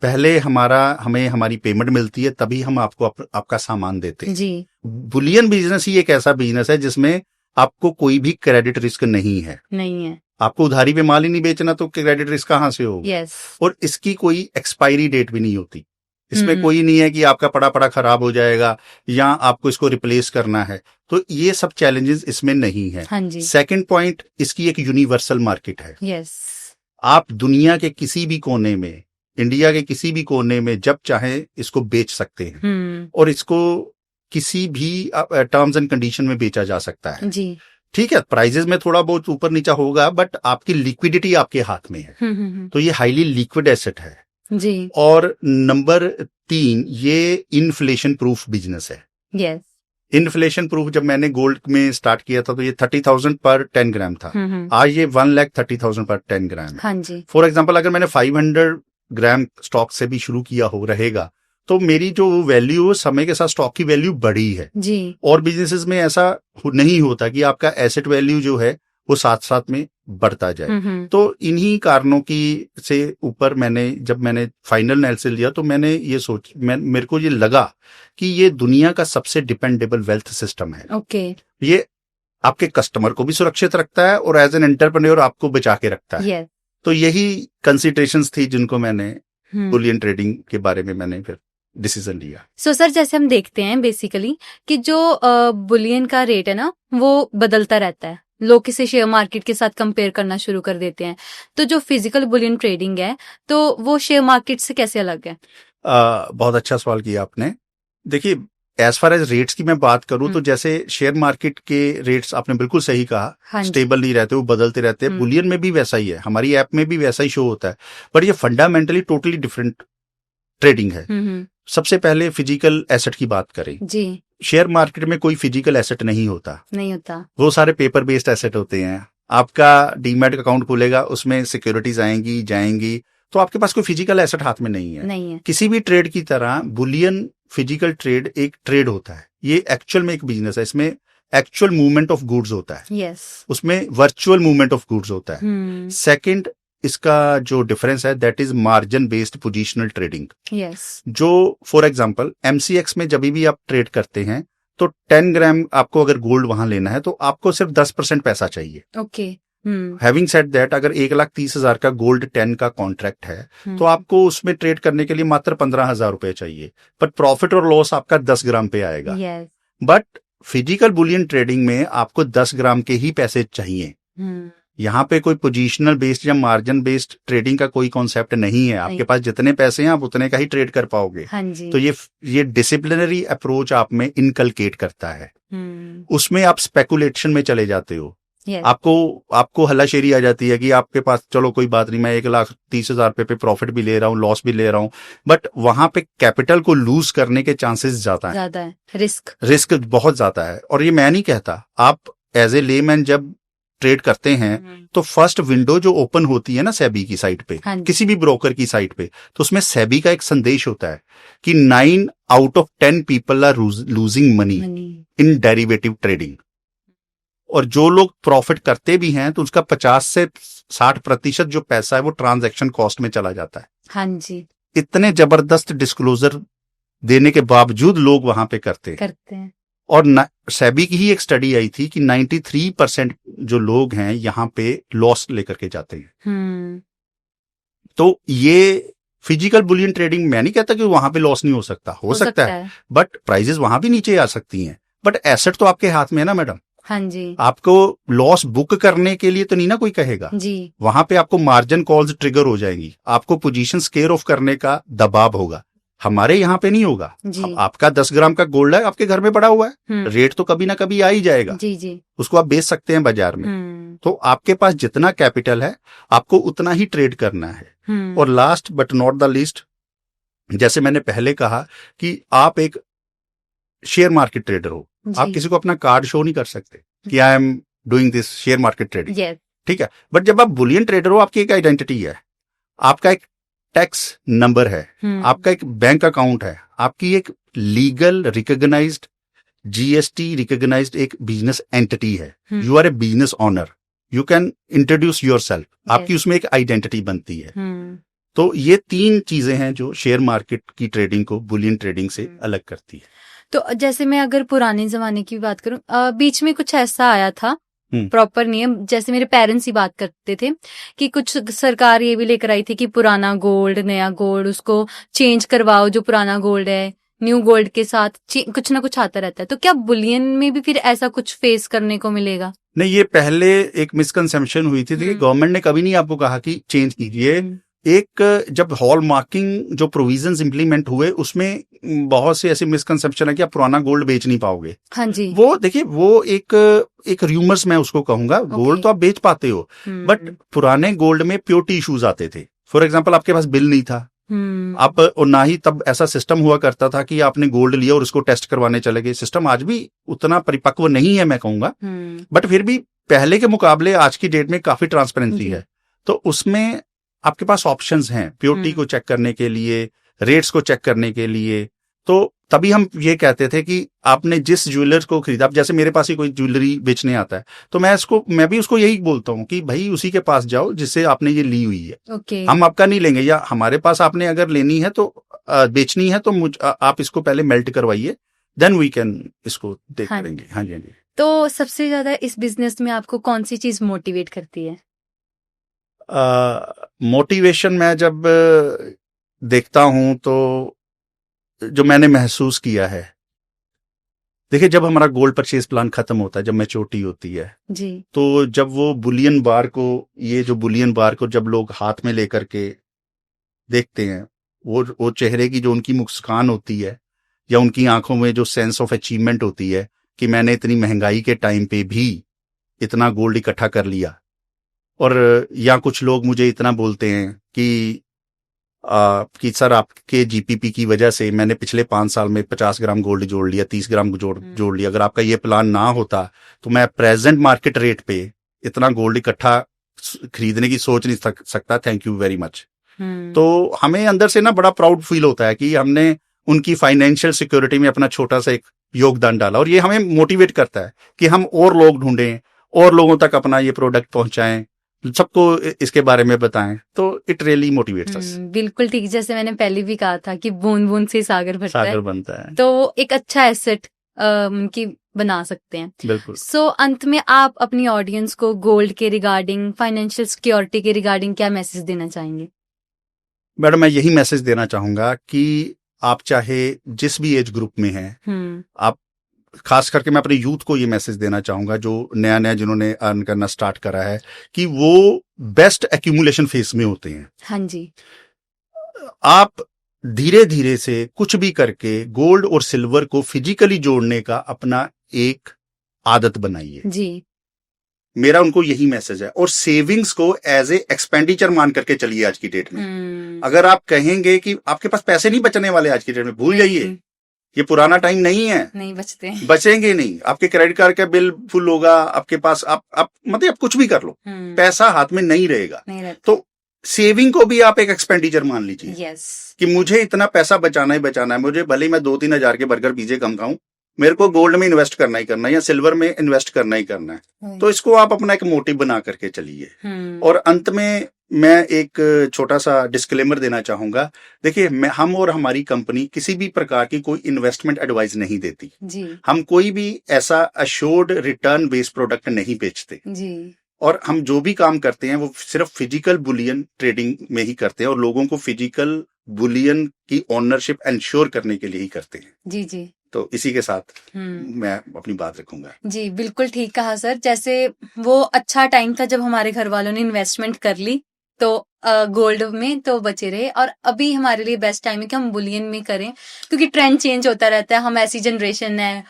पहले हमें हमारी पेमेंट मिलती है, तभी हम आपको आपका सामान देते हैं जी। बुलियन बिजनेस ही एक ऐसा बिजनेस है जिसमें आपको कोई भी क्रेडिट रिस्क नहीं है। आपको उधारी पे माल ही नहीं बेचना तो क्रेडिट रिस्क कहां से होगा? और इसकी कोई एक्सपायरी डेट भी नहीं होती। इसमें कोई नहीं है कि आपका पड़ा खराब हो जाएगा या आपको इसको रिप्लेस करना है, तो ये सब चैलेंजेस इसमें नहीं है। सेकंड पॉइंट, इसकी एक यूनिवर्सल मार्केट है। आप दुनिया के किसी भी कोने में, इंडिया के किसी भी कोने में जब चाहे इसको बेच सकते हैं और इसको किसी भी टर्म्स एंड कंडीशन में बेचा जा सकता है जी। ठीक है, प्राइजेस में थोड़ा बहुत ऊपर नीचा होगा, बट आपकी लिक्विडिटी आपके हाथ में है। तो ये हाईली लिक्विड एसेट है जी। और नंबर 3, ये इन्फ्लेशन प्रूफ बिजनेस है। इन्फ्लेशन प्रूफ जब मैंने गोल्ड में स्टार्ट किया था तो ये 30,000 पर 10 ग्राम था। आज ये 1,30,000 पर 10 ग्राम। हाँ जी। फॉर एग्जाम्पल अगर मैंने 500 ग्राम स्टॉक से भी शुरू किया हो रहेगा तो मेरी जो वैल्यू समय के साथ स्टॉक की वैल्यू बढ़ी है जी। और बिजनेसेस में ऐसा नहीं होता कि आपका एसेट वैल्यू जो है वो साथ साथ में बढ़ता जाए। तो इन्हीं कारणों की से ऊपर जब मैंने फाइनल एनालिसिस लिया तो मैंने ये मेरे को ये लगा कि ये दुनिया का सबसे डिपेंडेबल वेल्थ सिस्टम है। ओके। ये आपके कस्टमर को भी सुरक्षित रखता है और एज एन एंटरप्रेन्योर आपको बचा के रखता है। yes. तो यही कंसिडरेशंस थी जिनको मैंने बुलियन ट्रेडिंग के बारे में मैंने फिर डिसीजन लिया। सो सर जैसे हम देखते हैं बेसिकली कि जो बुलियन का रेट है ना वो बदलता रहता है, लोग इसे शेयर मार्केट के साथ कंपेयर करना शुरू कर देते हैं। तो जो फिजिकल बुलियन ट्रेडिंग है तो वो शेयर मार्केट से कैसे अलग है? बहुत अच्छा सवाल किया आपने। देखिए एज फार एज रेट्स की मैं बात करूं तो जैसे शेयर मार्केट के रेट्स आपने बिल्कुल सही कहा, हाँ स्टेबल नहीं रहते, वो बदलते रहते हैं। बुलियन में भी वैसा ही है, हमारी ऐप में भी वैसा ही शो होता है, बट ये फंडामेंटली टोटली डिफरेंट ट्रेडिंग है। सबसे पहले फिजिकल एसेट की बात करें जी। शेयर मार्केट में कोई फिजिकल एसेट नहीं होता, वो सारे पेपर बेस्ड एसेट होते हैं। आपका डीमैट अकाउंट खुलेगा, उसमें सिक्योरिटीज आएंगी जाएंगी, तो आपके पास कोई फिजिकल एसेट हाथ में नहीं है। किसी भी ट्रेड की तरह बुलियन फिजिकल ट्रेड एक ट्रेड होता है, ये एक्चुअल में एक बिजनेस है। इसमें एक्चुअल मूवमेंट ऑफ गुड्स होता है, उसमें वर्चुअल मूवमेंट ऑफ गुड्स होता है। सेकंड इसका जो डिफरेंस है that is margin based positional trading. जो फॉर एग्जांपल MCX में जब भी आप ट्रेड करते हैं तो 10 ग्राम आपको अगर गोल्ड वहां लेना है तो आपको सिर्फ 10% पैसा चाहिए। हैविंग सेड दैट अगर 1,30,000 का गोल्ड 10 का कॉन्ट्रैक्ट है तो आपको उसमें ट्रेड करने के लिए मात्र 15,000 रुपए चाहिए, पर प्रॉफिट और लॉस आपका 10 ग्राम पे आएगा। बट फिजिकल बुलियन ट्रेडिंग में आपको 10 ग्राम के ही पैसे चाहिए। यहाँ पे कोई पोजीशनल बेस्ड या मार्जिन बेस्ड ट्रेडिंग का कोई कॉन्सेप्ट नहीं है। आपके पास जितने पैसे हैं आप उतने का ही ट्रेड कर पाओगे। तो ये डिसिप्लिनरी अप्रोच आप में इनकलकेट करता है। उसमें आप स्पेकुलेशन में चले जाते हो। आपको हल्लाशेरी आ जाती है कि आपके पास चलो कोई बात नहीं, मैं 1,30,000 पे प्रॉफिट भी ले रहा हूँ, लॉस भी ले रहा हूँ, बट वहां पे कैपिटल को लूज करने के चांसेस ज्यादा है, रिस्क बहुत ज्यादा है। और ये मैं नहीं कहता, आप एज ए लेमैन जब ट्रेड करते हैं तो फर्स्ट विंडो जो ओपन होती है ना सेबी की साइट पे, किसी भी ब्रोकर की साइट पे, तो उसमें सेबी का एक संदेश होता है कि 9 out of 10 people are losing money in derivative trading. और जो लोग प्रॉफिट करते भी हैं तो उसका 50 से 60% जो पैसा है वो ट्रांजैक्शन कॉस्ट में चला जाता है। हाँ जी। इतने जबरदस्त डिस्क्लोजर देने के बावजूद लोग वहां पे करते हैं। और सेबी की ही एक स्टडी आई थी कि 93% जो लोग हैं यहाँ पे लॉस लेकर के जाते हैं। तो ये फिजिकल बुलियन ट्रेडिंग मैं नहीं कहता कि वहां पे लॉस नहीं हो सकता है, बट प्राइजेस वहां भी नीचे आ सकती हैं, बट एसेट तो आपके हाथ में है ना मैडम। हाँ जी। आपको लॉस बुक करने के लिए तो नहीं ना कोई कहेगा जी। वहां पे आपको मार्जिन कॉल्स ट्रिगर हो जाएंगी, आपको पोजीशन स्केयर ऑफ करने का दबाव होगा। हमारे यहाँ पे नहीं होगा। आपका 10 ग्राम का गोल्ड है, आपके घर में पड़ा हुआ है, रेट तो कभी ना कभी आ ही जाएगा। जी। उसको आप बेच सकते हैं बाजार में। तो आपके पास जितना कैपिटल है आपको उतना ही ट्रेड करना है। और last but not the least, जैसे मैंने पहले कहा कि आप एक शेयर मार्केट ट्रेडर हो, आप किसी को अपना कार्ड शो नहीं कर सकते कि I am doing this share market trading, ठीक है। बट जब आप बुलियन ट्रेडर हो आपकी एक आइडेंटिटी है, आपका एक टैक्स नंबर है, आपका एक बैंक अकाउंट है, आपकी एक लीगल रिकॉग्नाइज्ड GST रिकॉग्नाइज्ड एक बिजनेस एंटिटी है। You are a business owner, you can introduce yourself, आपकी उसमें एक आइडेंटिटी बनती है। तो ये 3 चीजें हैं जो शेयर मार्केट की ट्रेडिंग को बुलियन ट्रेडिंग से अलग करती है। तो जैसे मैं अगर पुराने जमाने की बात करूं, बीच में कुछ ऐसा आया था प्रॉपर नियम, जैसे मेरे पेरेंट्स ही बात करते थे कि कुछ सरकार ये भी लेकर आई थी कि पुराना गोल्ड नया गोल्ड उसको चेंज करवाओ, जो पुराना गोल्ड है न्यू गोल्ड के साथ कुछ ना कुछ आता रहता है। तो क्या बुलियन में भी फिर ऐसा कुछ फेस करने को मिलेगा? नहीं, ये पहले एक मिसकंसेप्शन हुई थी कि गवर्नमेंट ने कभी नहीं आपको कहा कि चेंज कीजिए। एक जब हॉल मार्किंग जो प्रोविजंस इंप्लीमेंट हुए उसमें बहुत से ऐसे मिसकंसेप्शन है कि आप पुराना गोल्ड बेच नहीं पाओगे। हाँ जी। वो देखिए वो एक र्यूमर्स मैं उसको कहूंगा। गोल्ड तो आप बेच पाते हो, बट पुराने गोल्ड में प्योरिटी इश्यूज आते थे। फॉर एग्जाम्पल आपके पास बिल नहीं था, आप, और ना ही तब ऐसा सिस्टम हुआ करता था कि आपने गोल्ड लिया और उसको टेस्ट करवाने चले गए। सिस्टम आज भी उतना परिपक्व नहीं है मैं कहूंगा, बट फिर भी पहले के मुकाबले आज की डेट में काफी ट्रांसपेरेंसी है। तो उसमें आपके पास ऑप्शंस हैं प्योरिटी को चेक करने के लिए, रेट्स को चेक करने के लिए। तो तभी हम ये कहते थे कि आपने जिस ज्वेलर्स को खरीदा, अब जैसे मेरे पास ही कोई ज्वेलरी बेचने आता है तो मैं भी उसको यही बोलता हूँ कि भाई उसी के पास जाओ जिससे आपने ये ली हुई है। हम आपका नहीं लेंगे, या हमारे पास आपने अगर लेनी है तो बेचनी है तो आप इसको पहले मेल्ट करवाइए, देन वी कैन इसको देख करेंगे। हाँ जी, हाँ जी। तो सबसे ज्यादा इस बिजनेस में आपको कौन सी चीज मोटिवेट करती है? मोटिवेशन मैं जब देखता हूं तो जो मैंने महसूस किया है, देखिए जब हमारा गोल्ड परचेज प्लान खत्म होता है, जब मैच्योरिटी होती है जी, तो जब वो बुलियन बार को, ये जो बुलियन बार को जब लोग हाथ में लेकर के देखते हैं, वो चेहरे की जो उनकी मुस्कान होती है या उनकी आंखों में जो सेंस ऑफ अचीवमेंट होती है कि मैंने इतनी महंगाई के टाइम पे भी इतना गोल्ड इकट्ठा कर लिया। और या कुछ लोग मुझे इतना बोलते हैं कि सर आपके जीपीपी की वजह से मैंने पिछले 5 साल में 50 ग्राम गोल्ड जोड़ लिया, 30 ग्राम जोड़ लिया। अगर आपका ये प्लान ना होता तो मैं प्रेजेंट मार्केट रेट पे इतना गोल्ड इकट्ठा खरीदने की सोच नहीं सकता। Thank you very much. तो हमें अंदर से ना बड़ा प्राउड फील होता है कि हमने उनकी फाइनेंशियल सिक्योरिटी में अपना छोटा सा एक योगदान डाला, और ये हमें मोटिवेट करता है कि हम और लोग ढूंढें और लोगों तक अपना ये प्रोडक्ट पहुंचाएं, सबको इसके बारे में बताएं। तो इट रियली मोटिवेट्स अस। बिल्कुल ठीक, जैसे मैंने पहले भी कहा था कि बूंद बूंद से सागर बनता है। तो एक अच्छा एसेट की बना सकते हैं। बिल्कुल। सो अंत में आप अपनी ऑडियंस को गोल्ड के रिगार्डिंग, फाइनेंशियल सिक्योरिटी के रिगार्डिंग क्या मैसेज देना चाहेंगे? मैडम मैं यही मैसेज देना चाहूंगा कि आप चाहे जिस भी एज ग्रुप में हैं, आप, खास करके मैं अपने यूथ को ये मैसेज देना चाहूंगा जो नया जिन्होंने अर्न करना स्टार्ट करा है, कि वो बेस्ट एक्यूमुलेशन फेज में होते हैं। हाँ जी। आप धीरे धीरे से कुछ भी करके गोल्ड और सिल्वर को फिजिकली जोड़ने का अपना एक आदत बनाइए जी। मेरा उनको यही मैसेज है। और सेविंग्स को एज ए एक्सपेंडिचर मान करके चलिए आज की डेट में। अगर आप कहेंगे कि आपके पास पैसे नहीं बचने वाले आज की डेट में, भूल जाइए, ये पुराना टाइम नहीं है। नहीं बचेंगे नहीं। आपके क्रेडिट कार्ड का बिल फुल होगा, आपके पास आप मतलब आप कुछ भी कर लो, पैसा हाथ में नहीं रहेगा। तो सेविंग को भी आप एक एक्सपेंडिचर मान लीजिए। कि मुझे इतना पैसा बचाना ही बचाना है, मुझे भले ही मैं 2-3 हजार के बर्गर पिज्जे कम खाऊं, मेरे को गोल्ड में इन्वेस्ट करना ही करना है या सिल्वर में इन्वेस्ट करना ही करना है। तो इसको आप अपना एक मोटिव बना करके चलिए। और अंत में मैं एक छोटा सा डिस्क्लेमर देना चाहूंगा। देखिए, हम और हमारी कंपनी किसी भी प्रकार की कोई इन्वेस्टमेंट एडवाइस नहीं देती जी। हम कोई भी ऐसा अश्योर्ड रिटर्न बेस्ड प्रोडक्ट नहीं बेचते जी। और हम जो भी काम करते हैं वो सिर्फ फिजिकल बुलियन ट्रेडिंग में ही करते हैं, और लोगों को फिजिकल बुलियन की ओनरशिप एंश्योर करने के लिए ही करते हैं जी जी। तो इसी के साथ मैं अपनी बात रखूंगा जी। बिल्कुल ठीक कहा सर। जैसे वो अच्छा टाइम था जब हमारे घर वालों ने इन्वेस्टमेंट कर ली तो गोल्ड में तो बचे रहे, और अभी हमारे लिए बेस्ट टाइम है कि हम बुलियन में करें, क्योंकि ट्रेंड चेंज होता रहता है। हम ऐसी जनरेशन है,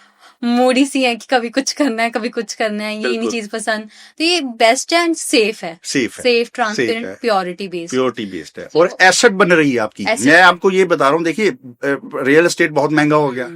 मूडी सी है कि कभी कुछ करना है कभी कुछ करना है, ये नहीं चीज पसंद। तो ये बेस्ट है एंड सेफ है, सेफ ट्रांसपेरेंट, प्योरिटी बेस्ड है और एसेट बन रही है आपकी। मैं आपको ये बता रहा हूँ, देखिए रियल एस्टेट बहुत महंगा हो गया,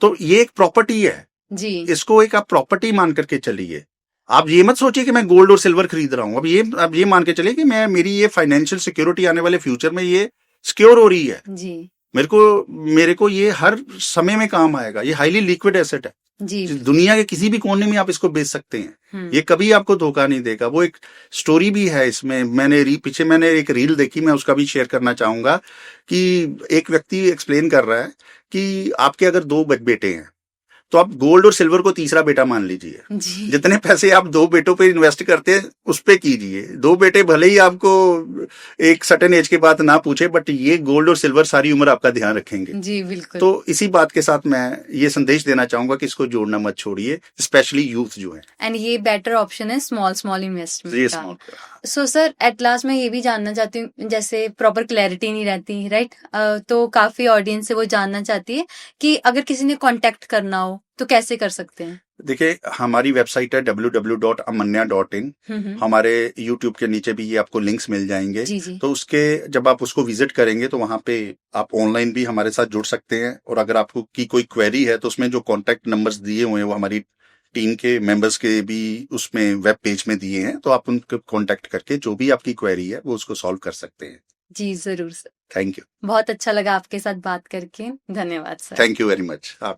तो ये एक प्रॉपर्टी है जी। इसको एक आप प्रॉपर्टी मान करके चलिए। आप ये मत सोचिए कि मैं गोल्ड और सिल्वर खरीद रहा हूं। अब ये मान के चलिए कि मेरी ये फाइनेंशियल सिक्योरिटी आने वाले फ्यूचर में ये सिक्योर हो रही है जी। मेरे को ये हर समय में काम आएगा। ये हाईली लिक्विड एसेट है जी। दुनिया के किसी भी कोने में आप इसको बेच सकते हैं, ये कभी आपको धोखा नहीं देगा। वो एक स्टोरी भी है इसमें। पीछे मैंने एक रील देखी, मैं उसका भी शेयर करना चाहूंगा कि एक व्यक्ति एक्सप्लेन कर रहा है कि आपके अगर 2 बेटे हैं तो आप गोल्ड और सिल्वर को तीसरा बेटा मान लीजिए। जितने पैसे आप 2 बेटों पे इन्वेस्ट करते हैं उस पे कीजिए। 2 बेटे भले ही आपको एक सर्टेन एज के बाद ना पूछे, बट ये गोल्ड और सिल्वर सारी उम्र आपका ध्यान रखेंगे जी। बिल्कुल। तो इसी बात के साथ मैं ये संदेश देना चाहूंगा कि इसको जोड़ना मत छोड़िए, स्पेशली यूथ जो है। एंड ये बेटर ऑप्शन है स्मॉल इन्वेस्टमेंट का। सो सर, एट लास्ट मैं ये भी जानना चाहती हूँ, जैसे प्रॉपर क्लैरिटी नहीं रहती, राइट? तो काफी ऑडियंस से वो जानना चाहती है कि अगर किसी ने कांटेक्ट करना हो तो कैसे कर सकते हैं? देखिए, हमारी वेबसाइट है www.amanya.in। हमारे YouTube के नीचे भी ये आपको लिंक्स मिल जाएंगे। जी जी। तो उसके जब आप उसको विजिट करेंगे तो वहां पे आप ऑनलाइन भी हमारे साथ जुड़ सकते हैं, और अगर आपको की कोई क्वेरी है तो उसमें जो कॉन्टेक्ट नंबर्स दिए हुए हैं वो हमारी टीम के मेंबर्स के भी उसमें वेब पेज में दिए हैं, तो आप उनको कॉन्टेक्ट करके जो भी आपकी क्वेरी है वो उसको सॉल्व कर सकते हैं। जी जरूर सर। Thank you. बहुत अच्छा लगा आपके साथ बात करके। धन्यवाद sir. Thank you very much. आपने